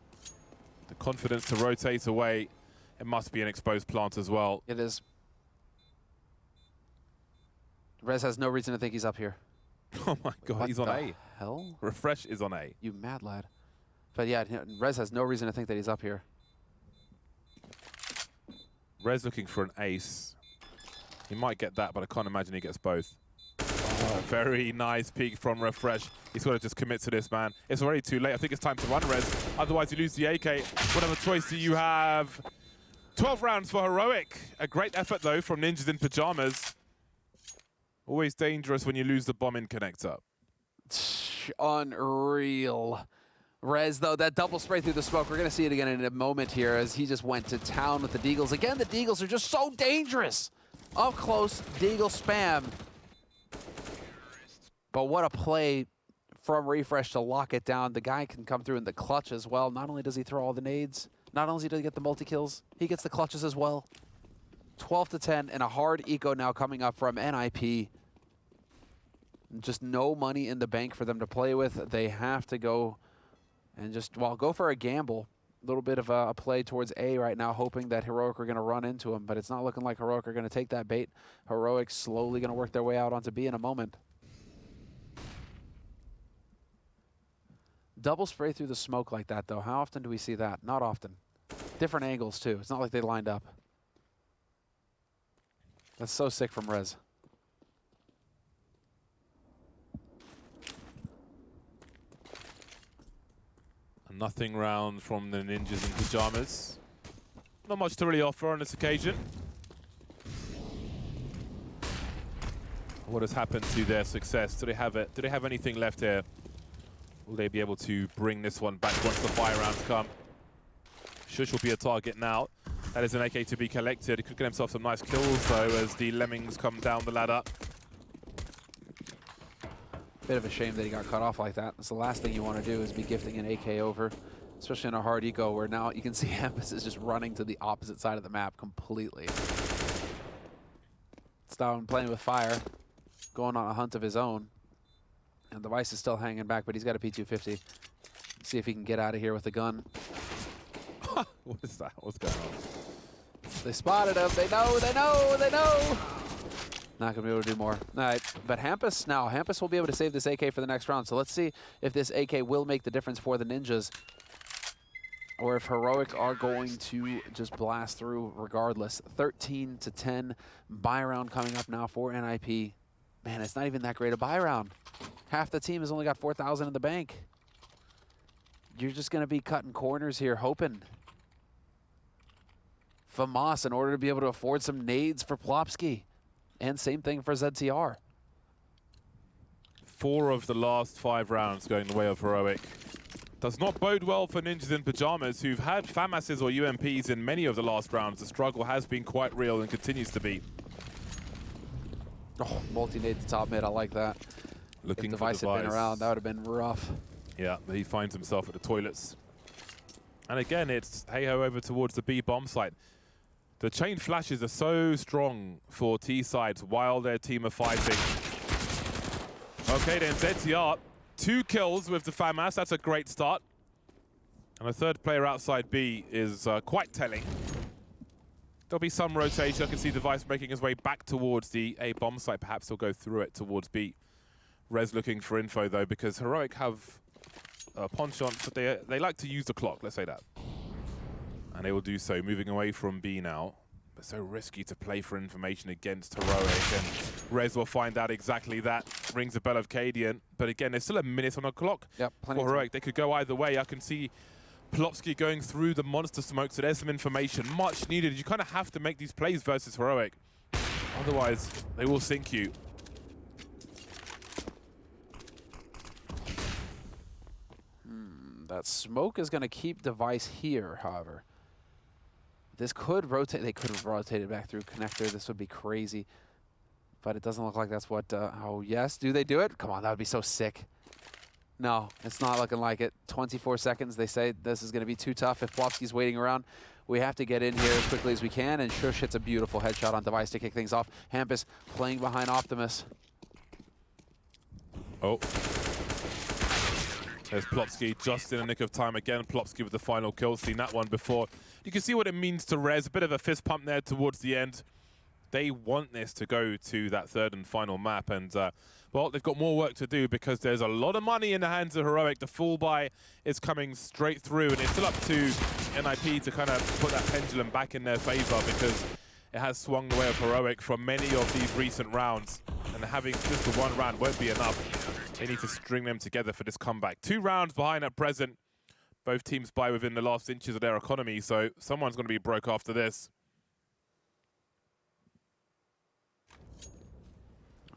The confidence to rotate away. It must be an exposed plant as well. It is. Rez has no reason to think he's up here. Oh my god, he's on A. Hell? Refresh is on A. You mad lad. But yeah, Rez has no reason to think that he's up here. Rez looking for an ace. He might get that, but I can't imagine he gets both. Oh, very nice peek from Refresh. He's got to just commit to this, man. It's already too late. I think it's time to run, Rez. Otherwise, you lose the AK. Whatever choice do you have? 12 rounds for Heroic. A great effort, though, from Ninjas in Pyjamas. Always dangerous when you lose the bomb in connector. Unreal. Rez, though, that double spray through the smoke. We're going to see it again in a moment here as he just went to town with the Deagles. Again, the Deagles are just so dangerous. Up close, Deagle spam. But what a play from Refresh to lock it down. The guy can come through in the clutch as well. Not only does he throw all the nades, not only does he get the multi-kills, he gets the clutches as well. 12-10 and a hard eco now coming up from NIP. Just no money in the bank for them to play with. They have to go and just, well, go for a gamble. A little bit of a play towards A right now, hoping that Heroic are going to run into him, but it's not looking like Heroic are going to take that bait. Heroic slowly going to work their way out onto B in a moment. Double spray through the smoke like that, though. How often do we see that? Not often. Different angles, too. It's not like they lined up. That's so sick from Rez. A nothing round from the Ninjas in Pyjamas. Not much to really offer on this occasion. What has happened to their success? Do they have it? Do they have anything left here? Will they be able to bring this one back once the fire rounds come? Shush will be a target now. That is an AK to be collected. He could get himself some nice kills, though, as the Lemmings come down the ladder. Bit of a shame that he got cut off like that. That's the last thing you want to do is be gifting an AK over, especially in a hard eco where now you can see Hampus is just running to the opposite side of the map completely. It's down playing with fire, going on a hunt of his own. And Device is still hanging back, but he's got a P250. See if he can get out of here with a gun. What is that? What's going on? They spotted him. They know, they know, they know. Not going to be able to do more. All right, but Hampus now. Hampus will be able to save this AK for the next round. So let's see if this AK will make the difference for the Ninjas, or if Heroic are going to just blast through regardless. 13-10 buy round coming up now for NIP. Man, it's not even that great a buy round. Half the team has only got 4,000 in the bank. You're just going to be cutting corners here, hoping. FAMAS in order to be able to afford some nades for Plopsky. And same thing for ZTR. 4 of the last 5 rounds going the way of Heroic. Does not bode well for Ninjas in Pyjamas, who've had FAMASs or UMPs in many of the last rounds. The struggle has been quite real and continues to be. Oh, multi-nade to top mid, I like that. Looking if for Device had been around, that would have been rough. Yeah, he finds himself at the toilets. And again, it's hey-ho over towards the B bomb site. The chain flashes are so strong for T sides while their team are fighting. Okay, then ZTR, 2 kills with the FAMAS. That's a great start. And a third player outside B is quite telling. There'll be some rotation. I can see Device making his way back towards the A bomb site. Perhaps he'll go through it towards B. Rez looking for info though, because Heroic have penchant, but they like to use the clock, let's say that. And they will do so, moving away from B now. But so risky to play for information against Heroic, and Rez will find out exactly that. Rings a bell of Cadian, but again, there's still a minute on the clock for Heroic. They could go either way. I can see Plopsky going through the monster smoke, so there's some information much needed. You kind of have to make these plays versus Heroic. Otherwise, they will sink you. That smoke is going to keep Device here, however. This could rotate. They could have rotated back through connector. This would be crazy. But it doesn't look like that's what... oh, yes. Do they do it? Come on, that would be so sick. No, it's not looking like it. 24 seconds. They say this is going to be too tough. If Plopsky's waiting around, we have to get in here as quickly as we can. And Shush hits a beautiful headshot on Device to kick things off. Hampus playing behind Optimus. Oh. There's Plopsky just in the nick of time again. Plopsky with the final kill. Seen that one before. You can see what it means to Rez. A bit of a fist pump there towards the end. They want this to go to that third and final map. And, well, they've got more work to do because there's a lot of money in the hands of Heroic. The full buy is coming straight through. And it's still up to NIP to kind of put that pendulum back in their favor because it has swung the way of Heroic from many of these recent rounds. And having just the one round won't be enough. They need to string them together for this comeback. 2 rounds behind at present. Both teams buy within the last inches of their economy, so someone's going to be broke after this.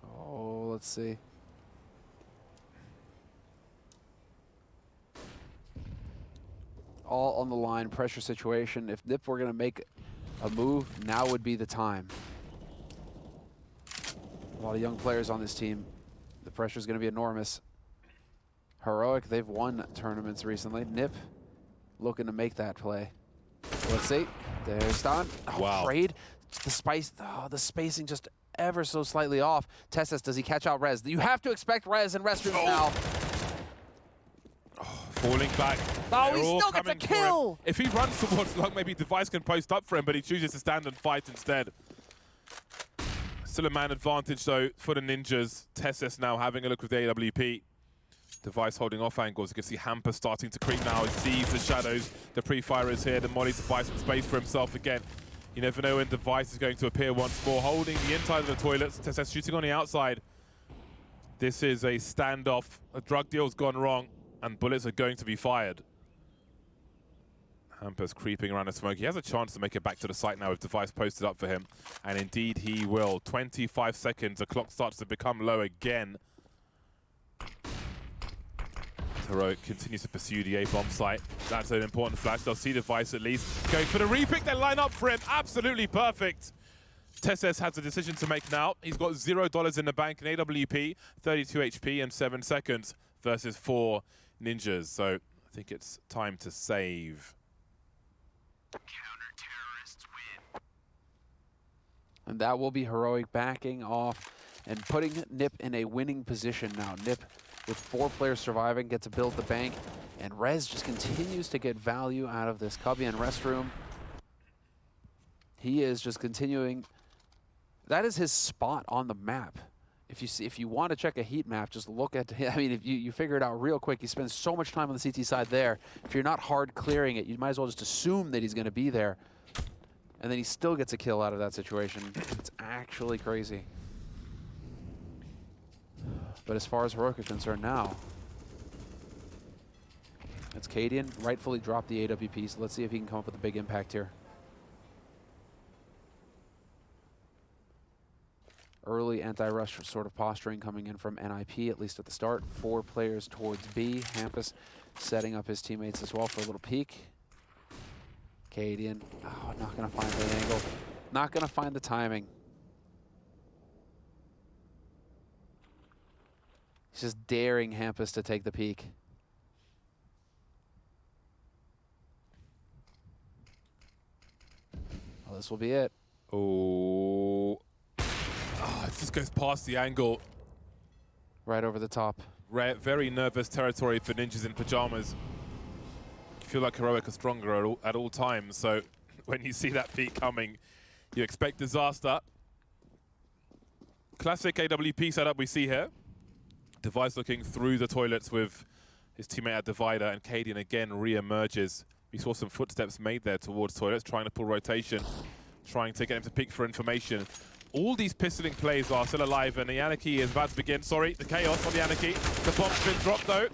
Oh, let's see. All on the line, pressure situation. If NIP were going to make a move, now would be the time. A lot of young players on this team. The pressure is going to be enormous. Heroic, they've won tournaments recently. NIP looking to make that play. Let's see. There's Don. Oh, wow. Trade. The spacing just ever so slightly off. Tessus, does he catch out Rez? You have to expect Rez in restrooms now. Oh, falling back. Oh, he still gets a kill. If he runs towards long, maybe Device can post up for him, but he chooses to stand and fight instead. Still a man advantage, though, for the Ninjas. Tessus now having a look with the AWP. Device holding off angles. You can see Hamper starting to creep now. He sees the shadows. The pre-fire is here. The Molly to buy some space for himself again. You never know when Device is going to appear once more. Holding the inside of the toilets. Tessus shooting on the outside. This is a standoff. A drug deal's gone wrong, and bullets are going to be fired. Hamper's creeping around the smoke. He has a chance to make it back to the site now with Device posted up for him. And indeed he will. 25 seconds. The clock starts to become low again. Heroic continues to pursue the A-bomb site. That's an important flash. They'll see Device at least. Going for the repick. They line up for him. Absolutely perfect. Tessus has a decision to make now. He's got $0 in the bank in AWP, 32 HP and 7 seconds versus 4 Ninjas. So I think it's time to save. Counter-terrorists win. And that will be Heroic backing off and putting NIP in a winning position now. NIP, with 4 players surviving, get to build the bank. And Rez just continues to get value out of this Cubby and Restroom. He is just continuing. That is his spot on the map. If you want to check a heat map, just look at him. I mean, if you figure it out real quick, he spends so much time on the CT side there. If you're not hard clearing it, you might as well just assume that he's going to be there. And then he still gets a kill out of that situation. It's actually crazy. But as far as Heroic is concerned now, it's Cadian, rightfully dropped the AWP, so let's see if he can come up with a big impact here. Early anti-rush sort of posturing coming in from NIP, at least at the start. 4 players towards B. Hampus setting up his teammates as well for a little peek. Cadian, oh, not going to find the angle. Not going to find the timing. He's just daring Hampus to take the peek. Well, this will be it. Oh. Oh, it just goes past the angle. Right over the top. Very nervous territory for Ninjas in Pyjamas. You feel like Heroic are stronger at all times, so when you see that peak coming, you expect disaster. Classic AWP setup we see here. Device looking through the toilets with his teammate at Divider, and Cadian again re-emerges. We saw some footsteps made there towards toilets, trying to pull rotation, trying to get him to peek for information. All these pistoling plays are still alive, and the Anarchy is about to begin. Sorry, the chaos on the Anarchy. The bomb's been dropped, though.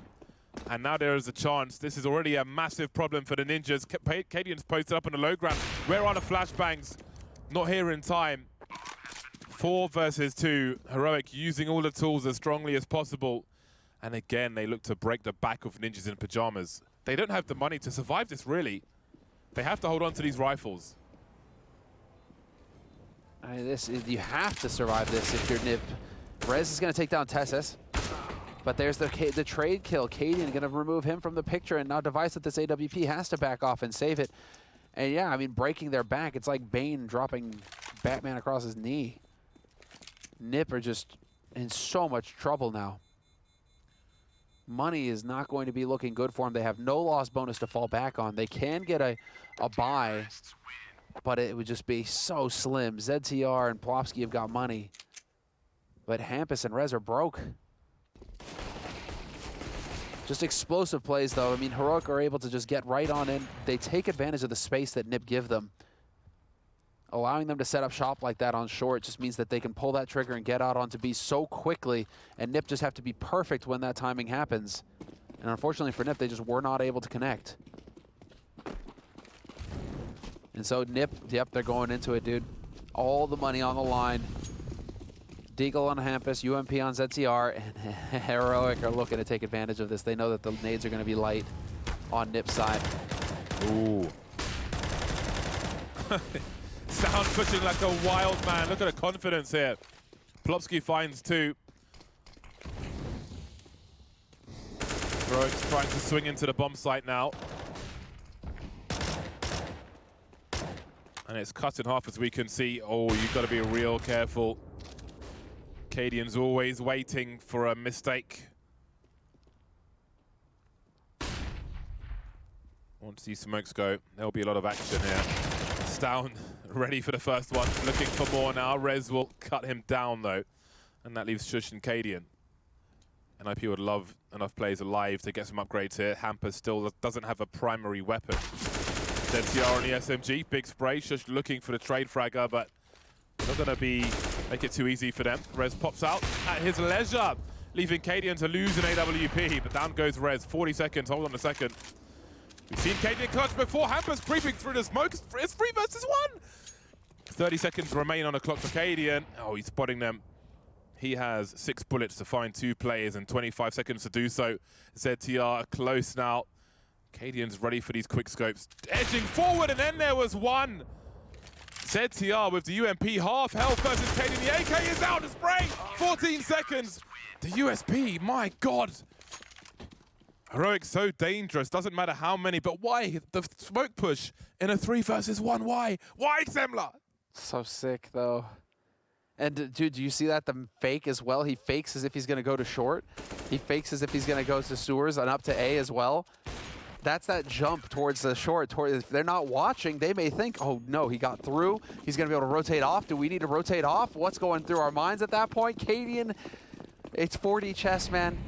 And now there is a chance. This is already a massive problem for the Ninjas. Cadian's posted up on the low ground. Where are the flashbangs? Not here in time. 4 versus 2. Heroic using all the tools as strongly as possible. And again, they look to break the back of Ninjas in Pyjamas. They don't have the money to survive this, really. They have to hold on to these rifles. I mean, you have to survive this if you're Nip. Rez is going to take down Tessus. But there's the trade kill. Cadian going to remove him from the picture, and now Device with this AWP has to back off and save it. And yeah, I mean, breaking their back, it's like Bane dropping Batman across his knee. Nip are just in so much trouble now. Money is not going to be looking good for them. They have no loss bonus to fall back on. They can get a buy, but it would just be so slim. ZTR and Plopsky have got money, but Hampus and Rez are broke. Just explosive plays, though. I mean, Heroic are able to just get right on in. They take advantage of the space that Nip give them. Allowing them to set up shop like that on short just means that they can pull that trigger and get out onto B so quickly, and Nip just have to be perfect when that timing happens. And unfortunately for Nip, they just were not able to connect. And so Nip, yep, they're going into it, dude. All the money on the line. Deagle on Hampus, UMP on ZTR, and Heroic are looking to take advantage of this. They know that the nades are going to be light on Nip's side. Ooh. Sound pushing like a wild man. Look at the confidence here. Plopsky finds 2. Heroic's trying to swing into the bomb site now. And it's cut in half, as we can see. Oh, you've got to be real careful. Cadian's always waiting for a mistake. Once these smokes go, there'll be a lot of action here. Down, ready for the first one, looking for more now. Rez will cut him down, though. And that leaves Shush and Cadian. NIP would love enough players alive to get some upgrades here. Hampus still doesn't have a primary weapon. ZTR on the SMG, big spray. Shush looking for the trade fragger, but not going to make it too easy for them. Rez pops out at his leisure, leaving Cadian to lose an AWP, but down goes Rez. 40 seconds, hold on a second. We've seen Cadian clutch before. Hampus creeping through the smoke. It's 3 versus 1. 30 seconds remain on the clock for Cadian. Oh, he's spotting them. He has 6 bullets to find 2 players and 25 seconds to do so. ZTR close now. Cadian's ready for these quick scopes. Edging forward, and then there was one. ZTR with the UMP, half health versus Cadian. The AK is out to spray. 14 seconds. The USP, my God. Heroic so dangerous, doesn't matter how many, but why the smoke push in a 3 versus 1? Why? Why, Semler? So sick, though. And dude, do you see that? The fake as well. He fakes as if he's going to go to short. He fakes as if he's going to go to sewers and up to A as well. That's that jump towards the short. If they're not watching, they may think, oh no, he got through. He's going to be able to rotate off. Do we need to rotate off? What's going through our minds at that point? Cadian, it's 4D chess, man.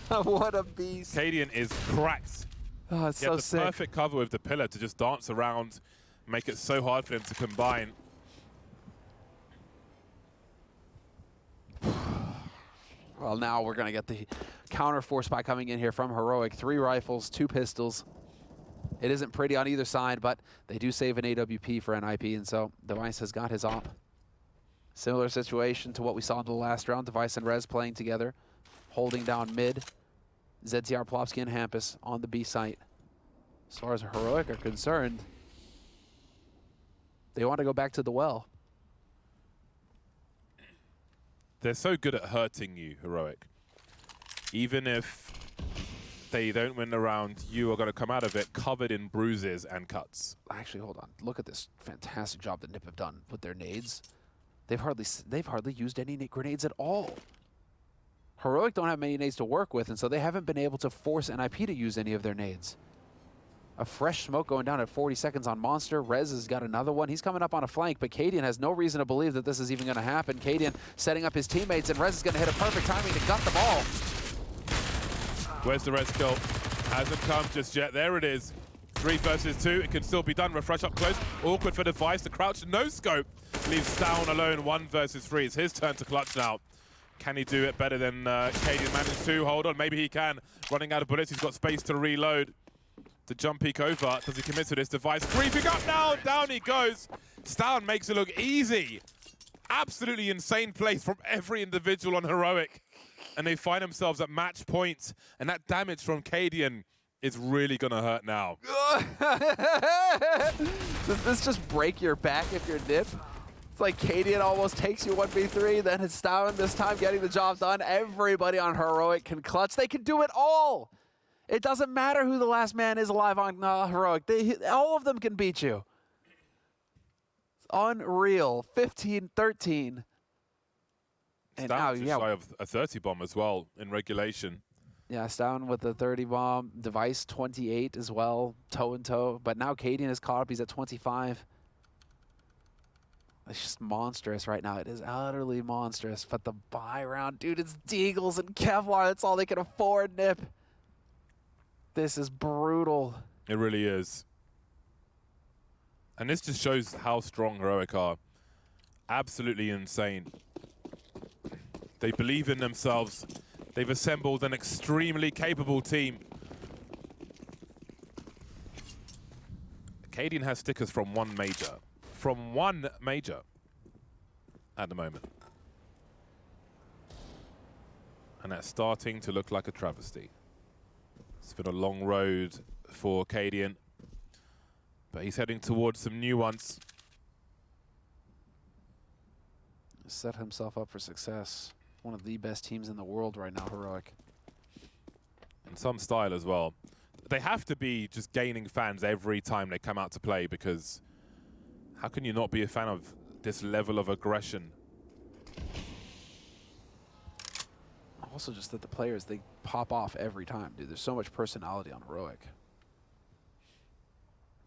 What a beast. Cadian is cracked. Oh, it's so sick. The perfect cover with the pillar to just dance around, make it so hard for them to combine. Well, now we're going to get the counter force by coming in here from Heroic. 3 rifles, 2 pistols. It isn't pretty on either side, but they do save an AWP for NIP, and so Device has got his op. Similar situation to what we saw in the last round. Device and Rez playing together, holding down mid. ZTR, Plopsky, and Hampus on the B site. As far as Heroic are concerned, they want to go back to the well. They're so good at hurting you, Heroic. Even if they don't win the round, you are going to come out of it covered in bruises and cuts. Actually, hold on. Look at this fantastic job that NiP have done with their nades. They've hardly used any grenades at all. Heroic don't have many nades to work with, and so they haven't been able to force NIP to use any of their nades. A fresh smoke going down at 40 seconds on Monster. Rez has got another one. He's coming up on a flank, but Cadian has no reason to believe that this is even going to happen. Cadian setting up his teammates, and Rez is going to hit a perfect timing to gut them all. Where's the Rez kill? Hasn't come just yet. There it is. 3 versus 2. It can still be done. Refresh up close. Awkward for Device. The crouch, no scope. Leaves Down alone. 1 versus 3. It's his turn to clutch now. Can he do it better than Cadian managed to? Hold on, maybe he can. Running out of bullets. He's got space to reload. The jump peek over. Does he commit to this? Device creeping up now. Down he goes. Stown makes it look easy. Absolutely insane plays from every individual on Heroic. And they find themselves at match point. And that damage from Cadian is really going to hurt now. Does this just break your back if you're NiP? It's like Cadian almost takes you 1v3, then it's Stown this time getting the job done. Everybody on Heroic can clutch. They can do it all. It doesn't matter who the last man is alive on Heroic. All of them can beat you. It's unreal. 15-13. And now, just shy of a 30 bomb as well in regulation. Yeah, Stown with the 30 bomb. Device 28 as well, toe and toe. But now Cadian is caught up. He's at 25. It's just monstrous right now. It is utterly monstrous. But the buy round, dude, it's Deagles and Kevlar. That's all they can afford, NiP. This is brutal. It really is. And this just shows how strong Heroic are. Absolutely insane. They believe in themselves. They've assembled an extremely capable team. Cadian has stickers from one major. From one major at the moment. And that's starting to look like a travesty. It's been a long road for Cadian, but he's heading towards some new ones. Set himself up for success. One of the best teams in the world right now, Heroic. In some style as well. They have to be just gaining fans every time they come out to play, because how can you not be a fan of this level of aggression? Also just that the players, they pop off every time, dude. There's so much personality on Heroic.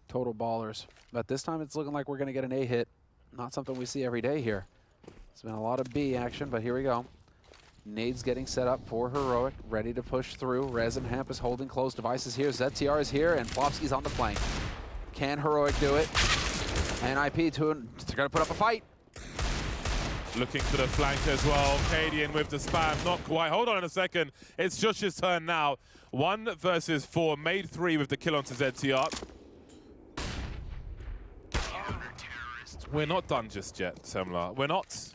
Total ballers. But this time it's looking like we're going to get an A hit. Not something we see every day here. It's been a lot of B action, but here we go. Nades getting set up for Heroic, ready to push through. Rez and Hamp is holding close. Device is here, ZTR is here, and Plopsky's on the flank. Can Heroic do it? NIP, they're going to put up a fight. Looking for the flank as well. Cadian with the spam, not quite. Hold on a second. It's Josh's turn now. 1 versus 4, made 3 with the kill onto ZTR. We're not done just yet, Semla. We're not.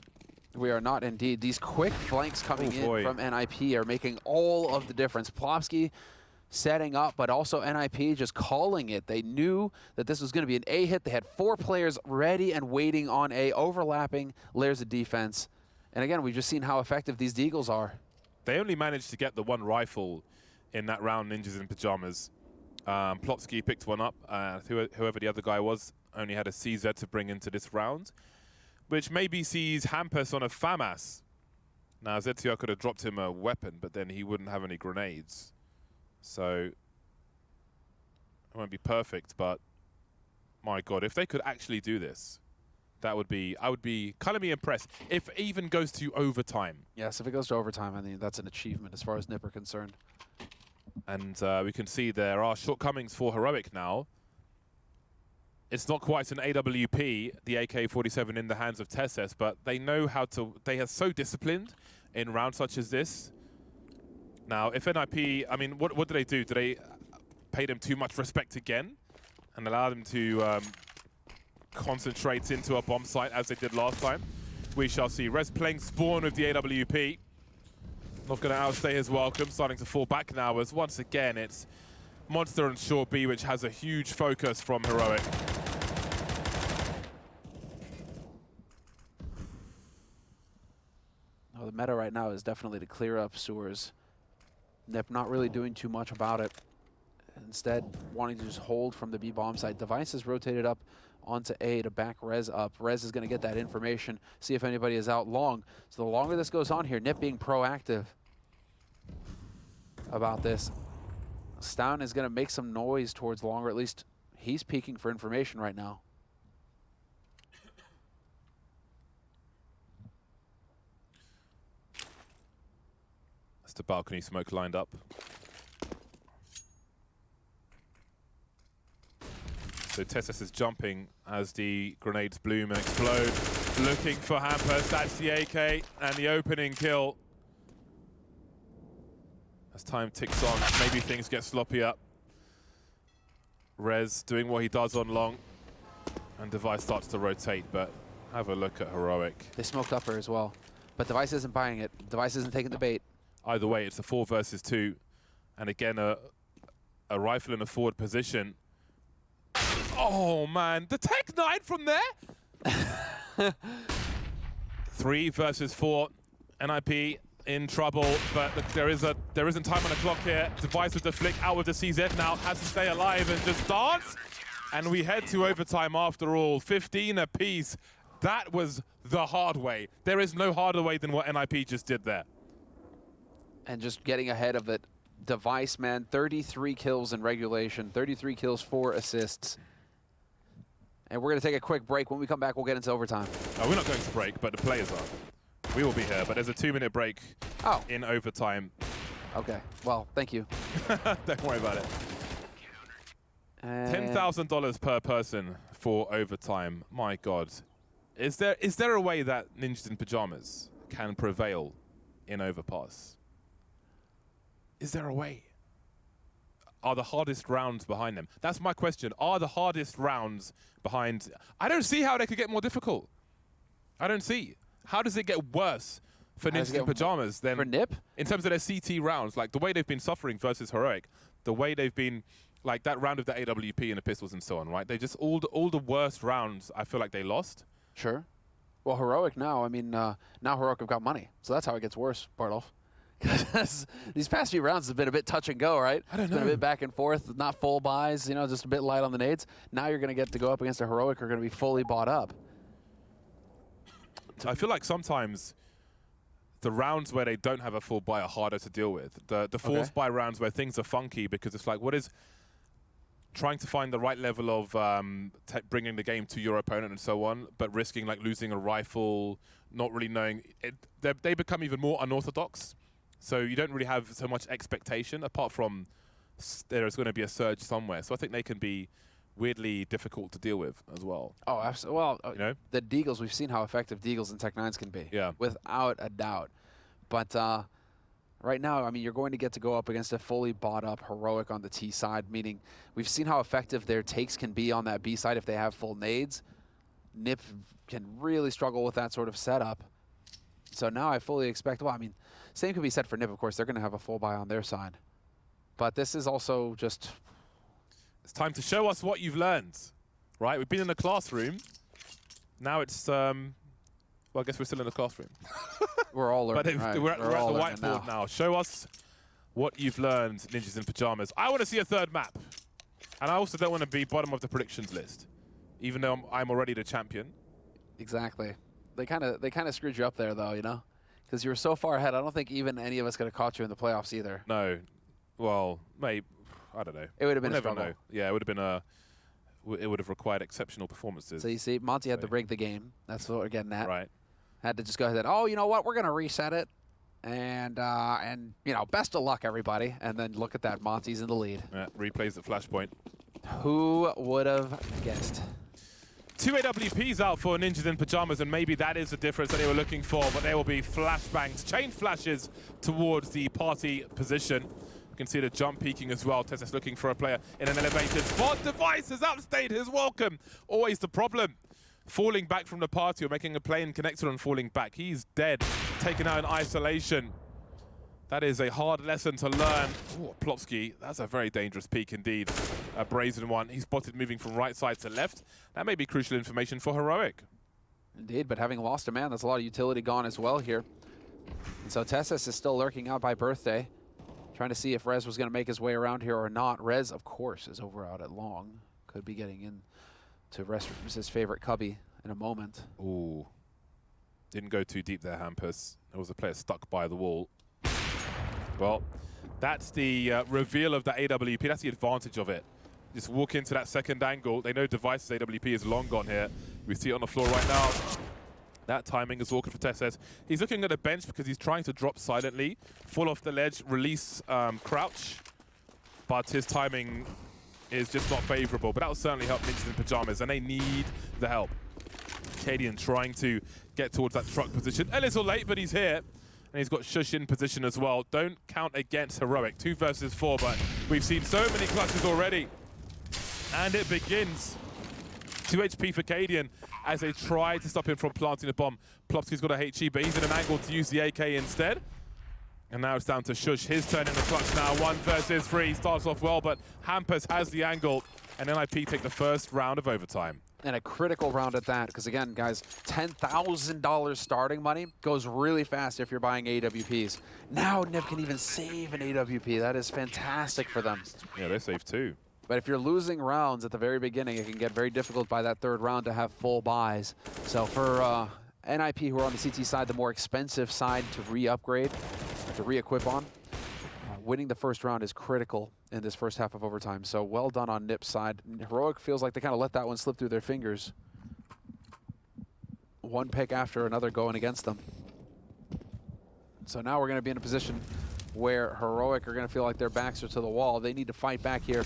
We are not indeed. These quick flanks coming in from NIP are making all of the difference. Plopsky setting up, but also NIP just calling it. They knew that this was going to be an A hit. They had 4 players ready and waiting on A, overlapping layers of defense. And again, we've just seen how effective these Deagles are. They only managed to get the 1 rifle in that round, Ninjas in Pyjamas. Plopsky picked one up. Whoever the other guy was only had a CZ to bring into this round, which maybe sees Hampus on a FAMAS. Now, ZTR could have dropped him a weapon, but then he wouldn't have any grenades. So, it won't be perfect, but my God, if they could actually do this, that would be, I would be kind of impressed. If it even goes to overtime. Yes, if it goes to overtime, I think that's an achievement as far as NiP are concerned. And we can see there are shortcomings for Heroic now. It's not quite an AWP, the AK-47 in the hands of Tesses, but they know how to, they are so disciplined in rounds such as this. Now, if NIP, I mean, what do they do? Do they pay them too much respect again and allow them to concentrate into a bomb site as they did last time? We shall see. Rez playing Spawn with the AWP. Not going to outstay his welcome, starting to fall back now as once again it's Monster and Short B, which has a huge focus from Heroic. Well, the meta right now is definitely to clear up sewers. Nip not really doing too much about it. Instead, wanting to just hold from the B bomb side. Device is rotated up onto A to back Rez up. Rez is going to get that information, see if anybody is out long. So the longer this goes on here, Nip being proactive about this. Stown is going to make some noise towards longer. At least he's peeking for information right now. That's the balcony smoke lined up. So Tessus is jumping as the grenades bloom and explode, looking for Hampus. That's the AK and the opening kill. As time ticks on, maybe things get sloppier. Rez doing what he does on long, and Device starts to rotate, but have a look at Heroic. They smoked up her as well, but Device isn't buying it. Device isn't taking the bait. Either way, it's a 4 versus 2, and again, a rifle in a forward position. Oh man, the Tech 9 from there? 3 versus 4, NIP in trouble, but there isn't time on the clock here. Device with the flick, out with the CZ now, has to stay alive and just dance. And we head to overtime after all, 15 apiece. That was the hard way. There is no harder way than what NIP just did there. And just getting ahead of it. Device, man, 33 kills in regulation, 33 kills, 4 assists. And we're going to take a quick break. When we come back, we'll get into overtime. Oh, we're not going to break, but the players are. We will be here, but there's a 2-minute break in overtime. Okay, well, thank you. Don't worry about it. $10,000 per person for overtime. My God. Is there a way that Ninjas in Pyjamas can prevail in Overpass? Is there a way? Are the hardest rounds behind them? That's my question. Are the hardest rounds behind? I don't see how they could get more difficult. I don't see. How does it get worse for Ninjas in Pyjamas than for Nip? In terms of their CT rounds, like the way they've been suffering versus Heroic, the way they've been, like that round of the AWP and the pistols and so on, right? They just all the worst rounds. I feel like they lost. Sure. Well, Heroic now. I mean, now Heroic have got money, so that's how it gets worse, Bartolf. These past few rounds have been a bit touch and go, right? I don't know. Been a bit back and forth, not full buys, you know, just a bit light on the nades. Now you're going to get to go up against a Heroic who are going to be fully bought up. I feel like sometimes the rounds where they don't have a full buy are harder to deal with. The forced buy rounds where things are funky because it's like, what is trying to find the right level of bringing the game to your opponent and so on, but risking like losing a rifle, not really knowing. They become even more unorthodox. So you don't really have so much expectation apart from there's going to be a surge somewhere. So I think they can be weirdly difficult to deal with as well. Oh, absolutely. Well, you know? The Deagles, we've seen how effective Deagles and Tech 9s can be. Yeah. Without a doubt. But right now, I mean, you're going to get to go up against a fully bought up Heroic on the T side, meaning we've seen how effective their takes can be on that B side if they have full nades. Nip can really struggle with that sort of setup. So now I fully expect, well, I mean, same can be said for Nip, of course. They're going to have a full buy on their side. But this is also just... It's time to show us what you've learned, right? We've been in the classroom. Now it's, well, I guess we're still in the classroom. We're all learning, But right? we're at the whiteboard now. Show us what you've learned, Ninjas in Pyjamas. I want to see a third map. And I also don't want to be bottom of the predictions list, even though I'm already the champion. Exactly. They kind of screwed you up there, though, you know? Because you were so far ahead. I don't think even any of us could have caught you in the playoffs either. No. Well, maybe. I don't know. It would have been we'll a struggle. Know. Yeah, it would have been it would have required exceptional performances. So you see, Monty had to break the game. That's what we're getting at. Right. Had to just go ahead and, oh, you know what? We're going to reset it. And you know, best of luck, everybody. And then look at that. Monty's in the lead. Yeah, replays at Flashpoint. Who would have guessed? 2 AWPs out for Ninjas in Pyjamas, and maybe that is the difference that they were looking for, but there will be flashbangs, chain flashes towards the party position. You can see the jump peaking as well. Tessus looking for a player in an elevated spot. Device has outstayed his welcome. Always the problem. Falling back from the party or making a play in connector and falling back. He's dead, taken out in isolation. That is a hard lesson to learn. Ooh, Plopsky, that's a very dangerous peak indeed. A brazen one. He's spotted moving from right side to left. That may be crucial information for Heroic. Indeed, but having lost a man, that's a lot of utility gone as well here. And so Tessus is still lurking out by birthday. Trying to see if Rez was going to make his way around here or not. Rez, of course, is over out at long. Could be getting in to restrooms, his favorite cubby, in a moment. Ooh. Didn't go too deep there, Hampus. There was a player stuck by the wall. Well, that's the reveal of that AWP. That's the advantage of it. Just walk into that second angle. They know Device's AWP is long gone here. We see it on the floor right now. That timing is awkward for Tesses. He's looking at the bench because he's trying to drop silently, fall off the ledge, release crouch. But his timing is just not favorable. But that will certainly help Ninjas in Pyjamas, and they need the help. Cadian trying to get towards that truck position. A little late, but he's here. And he's got Shush in position as well. Don't count against Heroic. 2 versus 4, but we've seen so many clutches already. And it begins. 2 HP for Cadian as they try to stop him from planting the bomb. Plopsky's got a HE, but he's in an angle to use the AK instead. And now it's down to Shush. His turn in the clutch now. 1 versus 3. Starts off well, but Hampus has the angle. And NIP take the first round of overtime. And a critical round at that, because again, guys, $10,000 starting money goes really fast if you're buying AWPs. Now Nip can even save an AWP. That is fantastic for them. Yeah, they save 2. But if you're losing rounds at the very beginning, it can get very difficult by that 3rd round to have full buys. So for NIP, who are on the CT side, the more expensive side to re-upgrade, to re-equip on, winning the first round is critical in this first half of overtime. So well done on Nip's side. Heroic feels like they kind of let that one slip through their fingers. One pick after another going against them. So now we're going to be in a position where Heroic are going to feel like their backs are to the wall. They need to fight back here,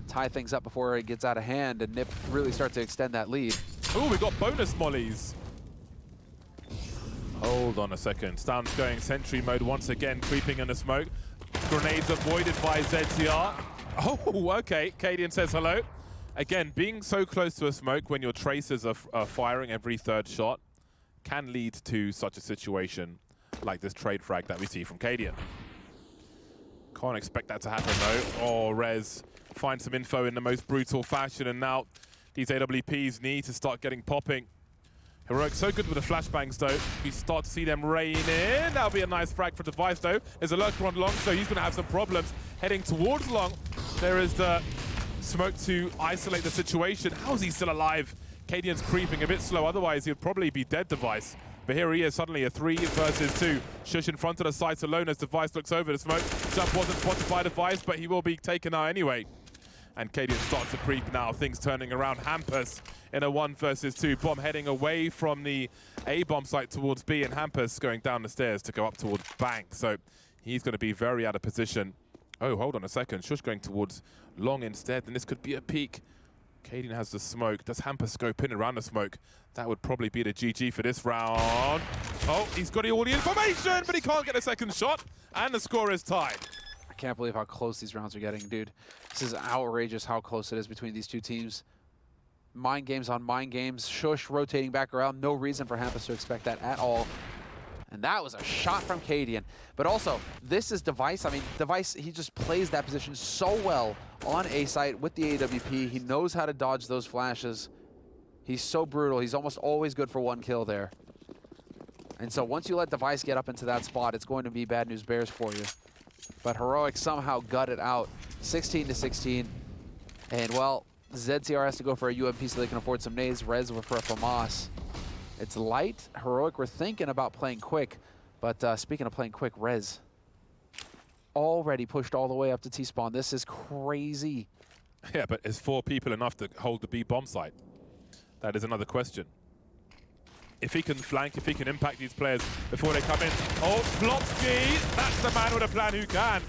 tie things up before it gets out of hand, and Nip really start to extend that lead. Oh, we got bonus mollies. Hold on a second. Stan's going sentry mode once again, creeping in the smoke. Grenades avoided by ZTR. Oh, okay. Cadian says hello. Again, being so close to a smoke when your tracers are firing every 3rd shot can lead to such a situation like this trade frag that we see from Cadian. Can't expect that to happen though. Oh, Rez finds some info in the most brutal fashion, and now these AWPs need to start getting popping. Heroic so good with the flashbangs though. We start to see them rain in. That'll be a nice frag for Device though. There's a lurker on long, so he's going to have some problems heading towards long. There is the smoke to isolate the situation. How is he still alive? Cadian's creeping a bit slow, otherwise he'd probably be dead, Device. But here he is, suddenly a 3 versus 2. Shush in front of the sights alone as Device looks over the smoke. Jump wasn't spotted by Device, but he will be taken out anyway. And Cadian starts to creep now, things turning around. Hampus in a 1 versus 2. Bomb heading away from the A-bomb site towards B, and Hampus going down the stairs to go up towards Bank. So he's going to be very out of position. Oh, hold on a second. Shush going towards long instead, and this could be a peek. Cadian has the smoke. Does Hampus scope in around the smoke? That would probably be the GG for this round. Oh, he's got all the information, but he can't get a second shot, and the score is tied. I can't believe how close these rounds are getting, dude. This is outrageous how close it is between these 2 teams. Mind games on mind games. Shush rotating back around. No reason for Hampus to expect that at all. And that was a shot from Cadian. But also, this is Device. I mean, Device, he just plays that position so well on A site with the AWP. He knows how to dodge those flashes. He's so brutal. He's almost always good for 1 kill there. And so once you let Device get up into that spot, it's going to be bad news bears for you. But Heroic somehow gutted out 16-16. And, well, ZTR has to go for a UMP so they can afford some nades. Rez for a FAMAS. It's light. Heroic were thinking about playing quick. But speaking of playing quick, Rez already pushed all the way up to T-spawn. This is crazy. Yeah, but is 4 people enough to hold the B bomb site? That is another question. If he can flank, if he can impact these players before they come in. Oh, Flopsky! That's the man with a plan who can.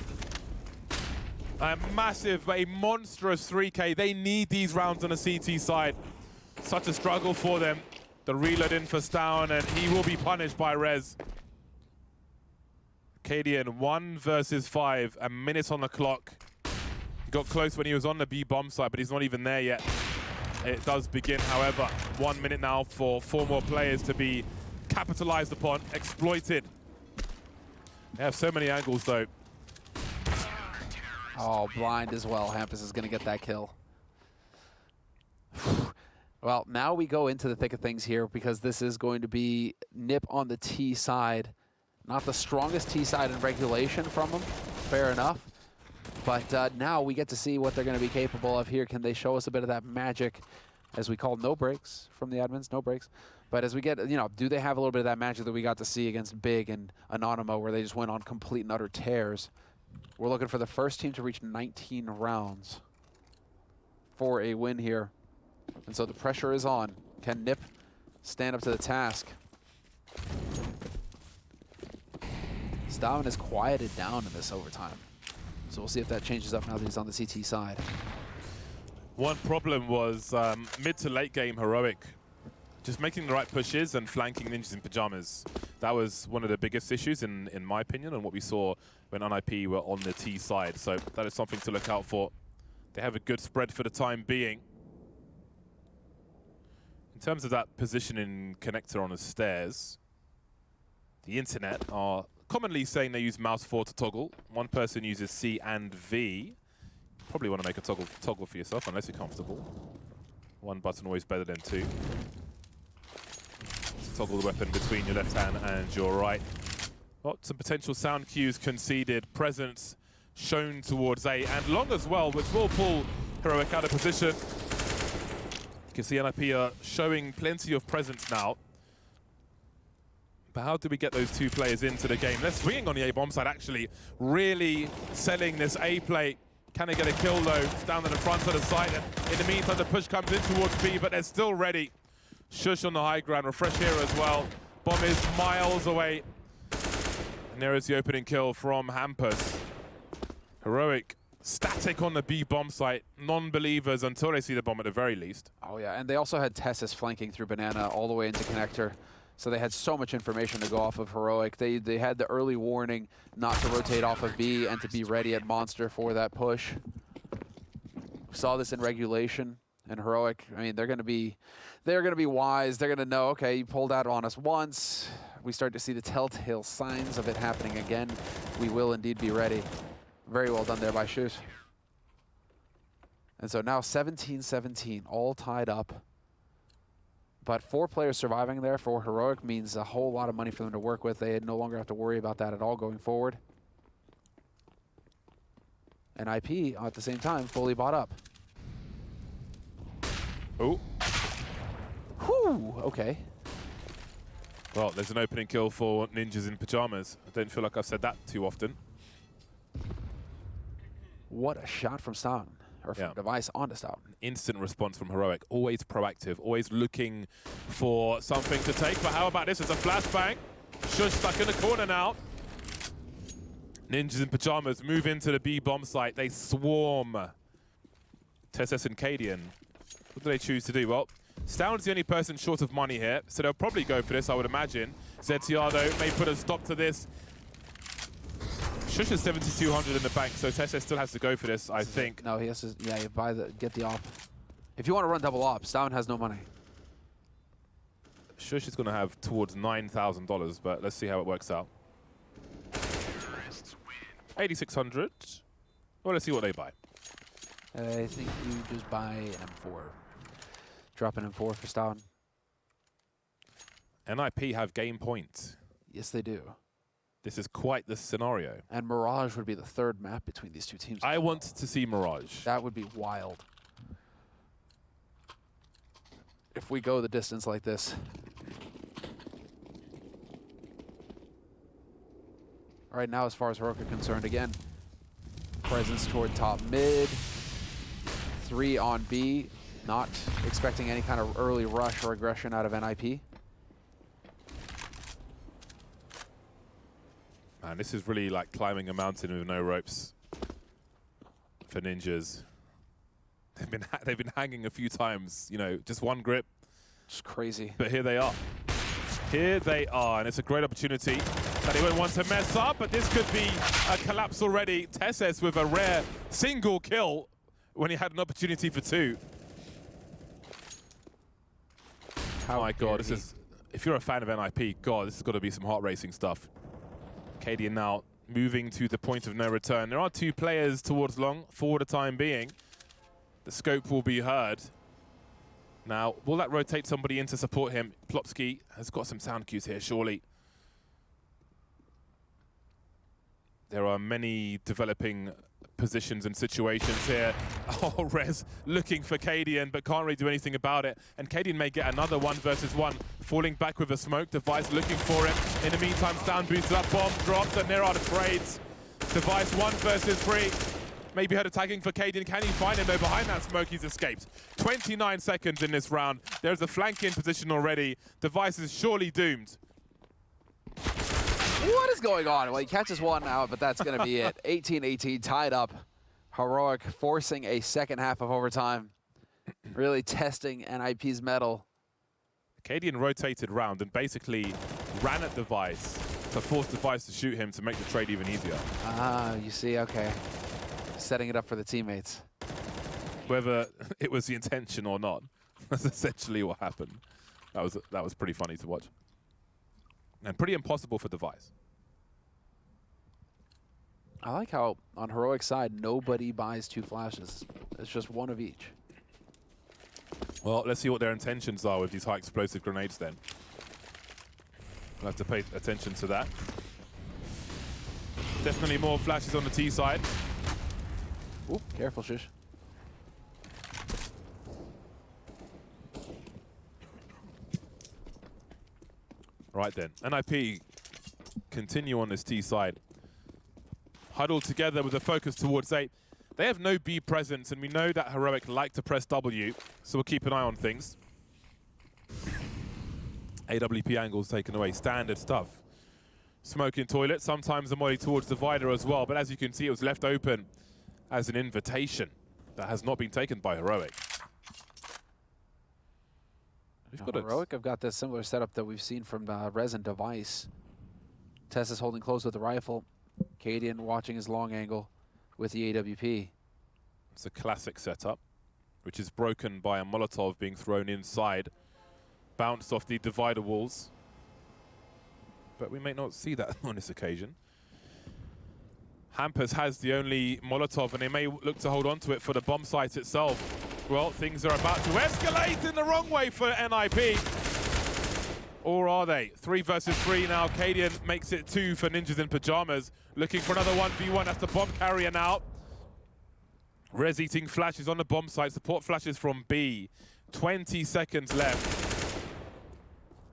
A massive, a monstrous 3K. They need these rounds on the CT side. Such a struggle for them. The reload in for Stown, and he will be punished by Rez. Cadian, 1 versus 5, a minute on the clock. He got close when he was on the B bomb side, but he's not even there yet. It does begin, however. 1 minute now for 4 more players to be capitalized upon, exploited. They have so many angles, though. Oh, blind as well. Hampus is going to get that kill. Well, now we go into the thick of things here because this is going to be Nip on the T side. Not the strongest T side in regulation from him. Fair enough. But now we get to see what they're going to be capable of here. Can they show us a bit of that magic, as we call no breaks from the admins, no breaks. But as we get, do they have a little bit of that magic that we got to see against Big and Anonymous, where they just went on complete and utter tears? We're looking for the first team to reach 19 rounds for a win here. And so the pressure is on. Can Nip stand up to the task? Stalin is quieted down in this overtime. So we'll see if that changes up now that he's on the CT side. One problem was mid to late game Heroic just making the right pushes and flanking Ninjas in Pyjamas. That was one of the biggest issues in my opinion, and what we saw when NIP were on the T side. So that is something to look out for. They have a good spread for the time being. In terms of that positioning connector on the stairs, the internet are commonly saying they use mouse 4 to toggle. One person uses C and V. Probably want to make a toggle for yourself unless you're comfortable. One button always better than two. Toggle the weapon between your left hand and your right. Well, some potential sound cues conceded. Presence shown towards A and long as well, which will pull Heroic out of position. You can see NIP are showing plenty of presence now. But how do we get those two players into the game? They're swinging on the A bomb side, actually. Really selling this A play. Can they get a kill though? It's down to the front of the side. And in the meantime, the push comes in towards B, but they're still ready. Shush on the high ground, refresh here as well. Bomb is miles away. And there is the opening kill from Hampus. Heroic static on the B bomb site. Non-believers until they see the bomb at the very least. Oh yeah, and they also had Tessus flanking through Banana all the way into connector. So they had so much information to go off of Heroic. They had the early warning not to rotate off of B and to be ready at Monster for that push. We saw this in regulation, and Heroic, I mean, they're gonna be wise. They're gonna know, okay, you pulled out on us once. We start to see the telltale signs of it happening again. We will indeed be ready. Very well done there by Shoes. And so now 17-17, all tied up. But 4 players surviving there for Heroic means a whole lot of money for them to work with. They no longer have to worry about that at all going forward. And IP, at the same time, fully bought up. Oh. Whew, okay. Well, there's an opening kill for Ninjas in Pyjamas. I don't feel like I've said that too often. What a shot from Stalin, or from Device onto Stalin. Instant response from Heroic, always proactive, always looking for something to take. But how about this? It's a flashbang. Shush stuck in the corner now. Ninjas in Pyjamas move into the B bomb site. They swarm. Tessus and Cadian. What do they choose to do? Well, Stalin's the only person short of money here, so they'll probably go for this, I would imagine. ZTR, though, may put a stop to this. Shush is 7,200 in the bank, so Tessus still has to go for this, I think. No, he has to, yeah, you get the op. If you want to run double op, Stalin has no money. Shush is going to have towards $9,000, but let's see how it works out. 8,600. Well, let's see what they buy. I think you just buy an M4. Drop an M4 for Stalin. NIP have game point. Yes, they do. This is quite the scenario. And Mirage would be the third map between these two teams. I want to see Mirage. That would be wild. If we go the distance like this. Right now, as far as Heroic are concerned, again, presence toward top mid. 3 on B. Not expecting any kind of early rush or aggression out of NIP. Man, this is really like climbing a mountain with no ropes for Ninjas. They've been hanging a few times, you know, just one grip. It's crazy. But here they are. Here they are, and it's a great opportunity that he won't want to mess up, but this could be a collapse already. Tessus with a rare single kill when he had an opportunity for 2. Oh my God, this is, if you're a fan of NIP, God, this has got to be some heart racing stuff. Cadian now moving to the point of no return. There are 2 players towards long for the time being. The scope will be heard. Now, will that rotate somebody in to support him? Plopsky has got some sound cues here, surely. There are many developing positions and situations here. Oh, Rez looking for Cadian, but can't really do anything about it. And Cadian may get another 1 versus 1, falling back with a smoke. Device looking for him. In the meantime, Stan boots up, bomb dropped, and there are the trades. Device 1 versus 3. Maybe head attacking for Cadian. Can he find him? No, behind that smoke, he's escaped. 29 seconds in this round. There's a flank in position already. Device is surely doomed. What is going on? Well, he catches one out, but that's going to be it. 18-18, tied up. Heroic forcing a second half of overtime. Really testing NIP's mettle. Cadian rotated round and basically ran at Device to force Device to shoot him to make the trade even easier. Ah, you see, okay. Setting it up for the teammates. Whether it was the intention or not, that's essentially what happened. That was pretty funny to watch. And pretty impossible for Device. I like how, on Heroic's side, nobody buys 2 flashes. It's just 1 of each. Well, let's see what their intentions are with these high explosive grenades then. We'll have to pay attention to that. Definitely more flashes on the T side. Ooh, careful, Shush. Right then, NIP continue on this T side. Huddled together with a focus towards A. They have no B presence, and we know that Heroic like to press W, so we'll keep an eye on things. AWP angles taken away, standard stuff. Smoking toilet, sometimes the molly towards Divider as well, but as you can see, it was left open as an invitation that has not been taken by Heroic. Heroic have got this similar setup that we've seen from Rez and Device. Tess is holding close with the rifle. Cadian watching his long angle with the AWP. It's a classic setup, which is broken by a Molotov being thrown inside, bounced off the divider walls. But we may not see that on this occasion. Hampers has the only Molotov, and they may look to hold on to it for the bomb site itself. Well, things are about to escalate in the wrong way for NIP. Or are they? 3 versus 3 now. Cadian makes it 2 for Ninjas in Pyjamas. Looking for another 1v1. That's the bomb carrier now. Rez eating flashes on the bomb site. Support flashes from B. 20 seconds left.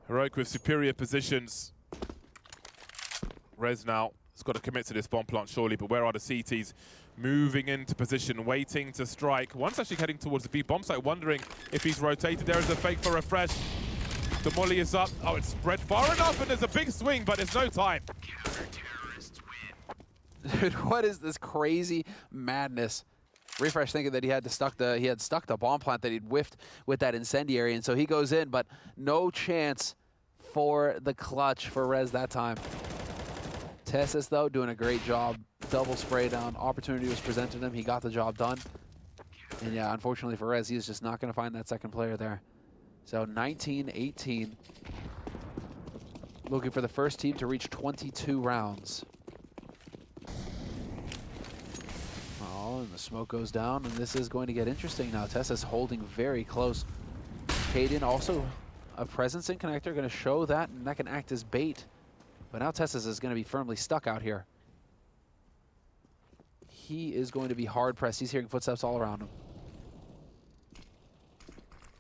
Heroic with superior positions. Rez now has got to commit to this bomb plant surely, but where are the CTs? Moving into position, waiting to strike. One's actually heading towards the B bomb site, wondering if he's rotated. There is a fake for refresh. The molly is up. Oh, it's spread far enough, and there's a big swing, but there's no time. Dude, what is this crazy madness? Refresh thinking that he had stuck the bomb plant that he'd whiffed with that incendiary, and so he goes in, but no chance for the clutch for Rez that time. Tessus, though, doing a great job. Double spray down. Opportunity was presented to him. He got the job done. And yeah, unfortunately for Rez, he's just not going to find that second player there. So 19-18. Looking for the first team to reach 22 rounds. Oh, and the smoke goes down, and this is going to get interesting now. Tessa's holding very close. Cadian also a presence in connector, going to show that, and that can act as bait. But now Tessa's is going to be firmly stuck out here. He is going to be hard pressed. He's hearing footsteps all around him.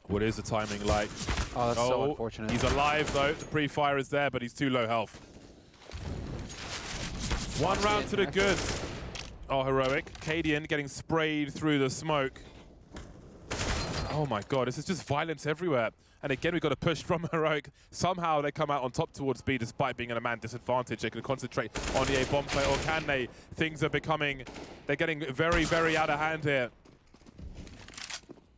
What is the timing like? Oh, that's so unfortunate. He's alive though. The pre-fire is there, but he's too low health. One round to the goods. Oh, Heroic. Cadian getting sprayed through the smoke. Oh my God, this is just violence everywhere. And again, we've got a push from Heroic. Somehow they come out on top towards B despite being in a man disadvantage. They can concentrate on the A bomb play, or can they? Things are becoming, they're getting very, very out of hand here.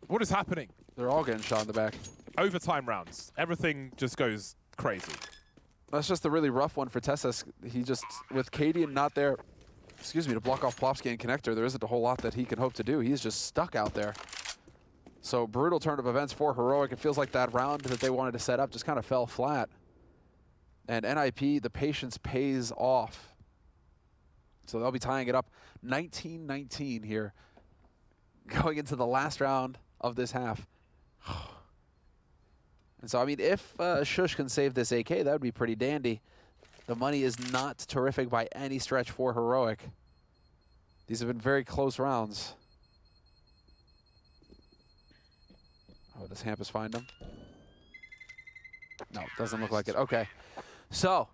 What is happening? They're all getting shot in the back. Overtime rounds. Everything just goes crazy. That's just the really rough one for Tessas. He just, with Cadian not there, excuse me, to block off Plopsky and Connector, there isn't a whole lot that he can hope to do. He's just stuck out there. So brutal turn of events for Heroic. It feels like that round that they wanted to set up just kind of fell flat. And NIP, the patience pays off. So they'll be tying it up 19-19 here, going into the last round of this half. And so, I mean, if Shush can save this AK, that would be pretty dandy. The money is not terrific by any stretch for Heroic. These have been very close rounds. Oh, does Hampus find him? No, doesn't look like it. Okay. So,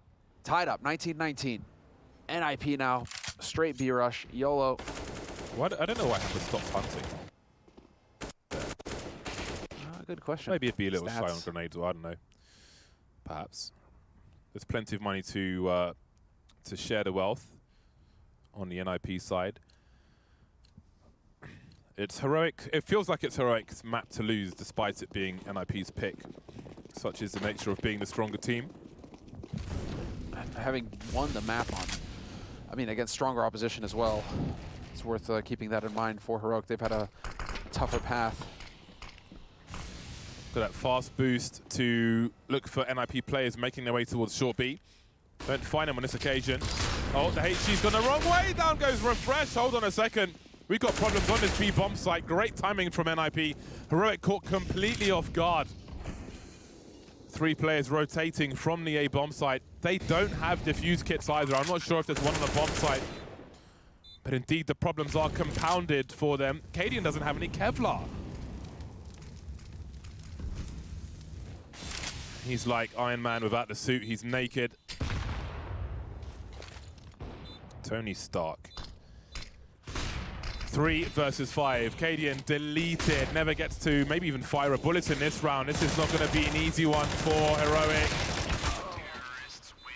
tied up, 19-19. NIP now, straight B rush, YOLO. What? I don't know why Hampus stopped hunting. Good question. Maybe it'd be a little Stats. shy on grenades, or I don't know. Perhaps. There's plenty of money to share the wealth on the NIP side. It's heroic. It feels like it's Heroic's map to lose, despite it being NIP's pick. Such is the nature of being the stronger team. And having won the map on, I mean, against stronger opposition as well. It's worth keeping that in mind for Heroic. They've had a tougher path. Got that fast boost to look for NIP players making their way towards short B. Don't find them on this occasion. Oh, the HG's gone the wrong way. Down goes Refresh. Hold on a second. We've got problems on this B bomb site. Great timing from NIP. Heroic caught completely off guard. 3 players rotating from the A bomb site. They don't have defuse kits either. I'm not sure if there's one on the bomb site. But indeed, the problems are compounded for them. Cadian doesn't have any Kevlar. He's like Iron Man without the suit. He's naked. Tony Stark. 3 versus 5. Cadian deleted. Never gets to maybe even fire a bullet in this round. This is not going to be an easy one for Heroic.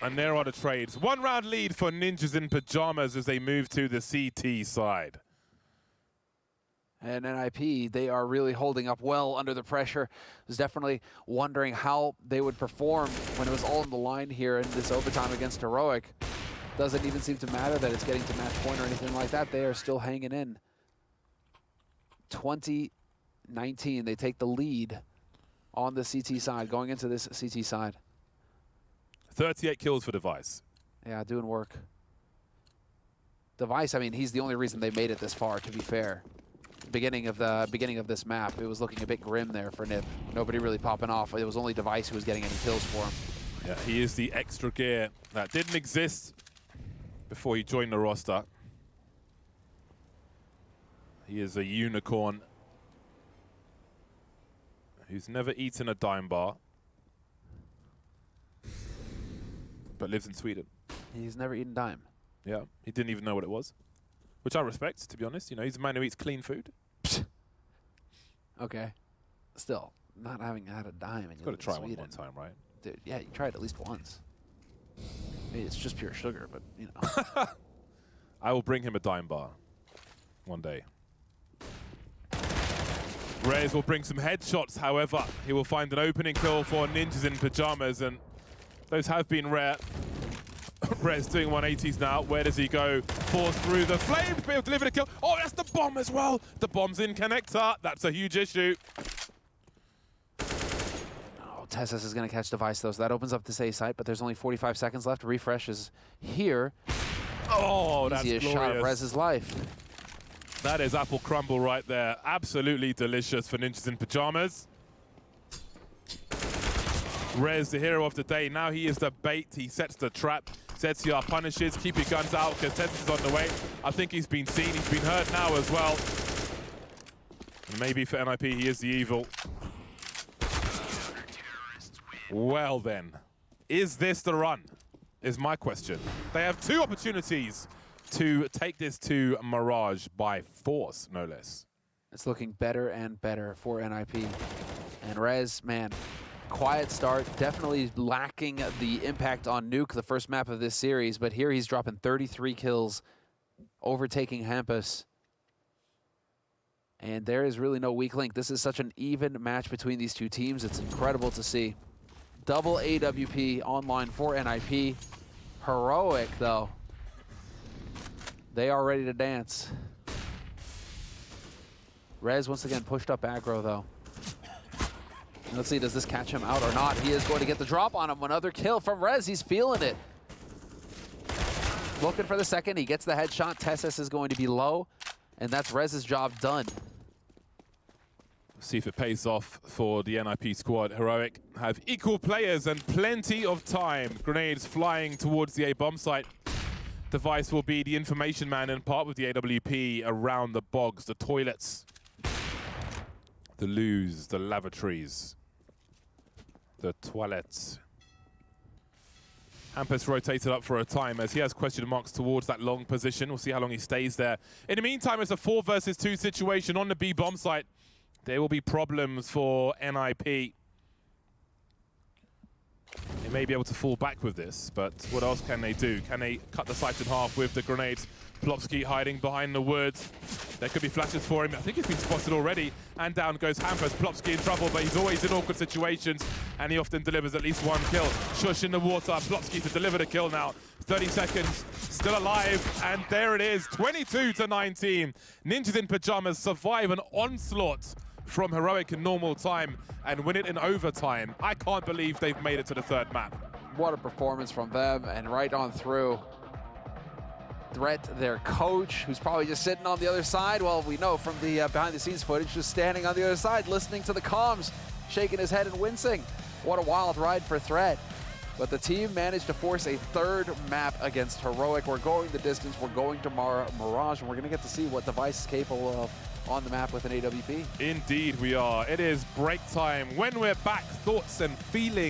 And there are the trades. 1 round lead for Ninjas in Pyjamas as they move to the CT side. And NIP, they are really holding up well under the pressure. I was definitely wondering how they would perform when it was all on the line here in this overtime against Heroic. Doesn't even seem to matter that it's getting to match point or anything like that. They are still hanging in. 20-19, they take the lead on the CT side, going into this CT side. 38 kills for Device. Yeah, doing work. Device, I mean, he's the only reason they made it this far, to be fair. Beginning of this map, it was looking a bit grim there for Nip. Nobody really popping off. It was only Device who was getting any kills for him. Yeah, he is the extra gear that didn't exist before he joined the roster. He is a unicorn who's never eaten a dime bar, but lives in Sweden. He's never eaten dime. Yeah, he didn't even know what it was, which I respect, to be honest. You know, he's a man who eats clean food. Okay. Still, not having had a dime. You've got to try one time, right? Dude, yeah, you try it at least once. Maybe it's just pure sugar, but, you know. I will bring him a dime bar one day. Reyes will bring some headshots, however. He will find an opening kill for Ninjas in Pyjamas, and those have been rare. Reyes doing 180s now. Where does he go? Force through the flames, be able to deliver the kill. Oh, that's the bomb as well. The bomb's in connector. That's a huge issue. Oh, Tessus is going to catch Device, though, so that opens up this A site, but there's only 45 seconds left. Refresh is here. Oh, that's glorious. Easiest shot of Rez's life. That is apple crumble right there. Absolutely delicious for Ninjas in Pyjamas. Rez, the hero of the day. Now he is the bait. He sets the trap. Zetsia punishes. Keep your guns out because Tetris is on the way. I think he's been seen. He's been hurt now as well. And maybe for NIP, he is the evil. Well then, is this the run? Is my question. They have 2 opportunities to take this to Mirage by force, no less. It's looking better and better for NIP. And Rez, man, quiet start, definitely lacking the impact on Nuke, the first map of this series, but here he's dropping 33 kills, overtaking Hampus. And there is really no weak link. This is such an even match between these 2 teams. It's incredible to see. Double AWP online for NIP. Heroic, though. They are ready to dance. Rez once again pushed up aggro, though. Let's see, does this catch him out or not? He is going to get the drop on him. Another kill from Rez. He's feeling it. Looking for the second. He gets the headshot. Tessus is going to be low, and that's Rez's job done. See if it pays off for the NIP squad. Heroic have equal players and plenty of time. Grenades flying towards the A bomb site. Device will be the information man in part with the AWP around the bogs, the toilets, the loos, the lavatories, the toilets. Hampus rotated up for a time as he has question marks towards that long position. We'll see how long he stays there. In the meantime, it's a 4 versus 2 situation on the B bomb site. There will be problems for NIP. They may be able to fall back with this, but what else can they do? Can they cut the site in half with the grenades? Plopsky hiding behind the woods. There could be flashes for him. I think he's been spotted already. And down goes Hampus. Plopsky in trouble, but he's always in awkward situations, and he often delivers at least 1 kill. Shush in the water. Plopsky to deliver the kill now. 30 seconds, still alive, and there it is. 22-19. Ninjas in Pyjamas survive an onslaught from Heroic in normal time and win it in overtime. I can't believe they've made it to the 3rd map. What a performance from them, and right on through. Threat, their coach, who's probably just sitting on the other side. Well, we know from the behind-the-scenes footage, just standing on the other side, listening to the comms, shaking his head and wincing. What a wild ride for Threat. But the team managed to force a 3rd map against Heroic. We're going the distance. We're going to Mirage, and we're going to get to see what Device is capable of on the map with an AWP. Indeed we are. It is break time. When we're back, thoughts and feelings.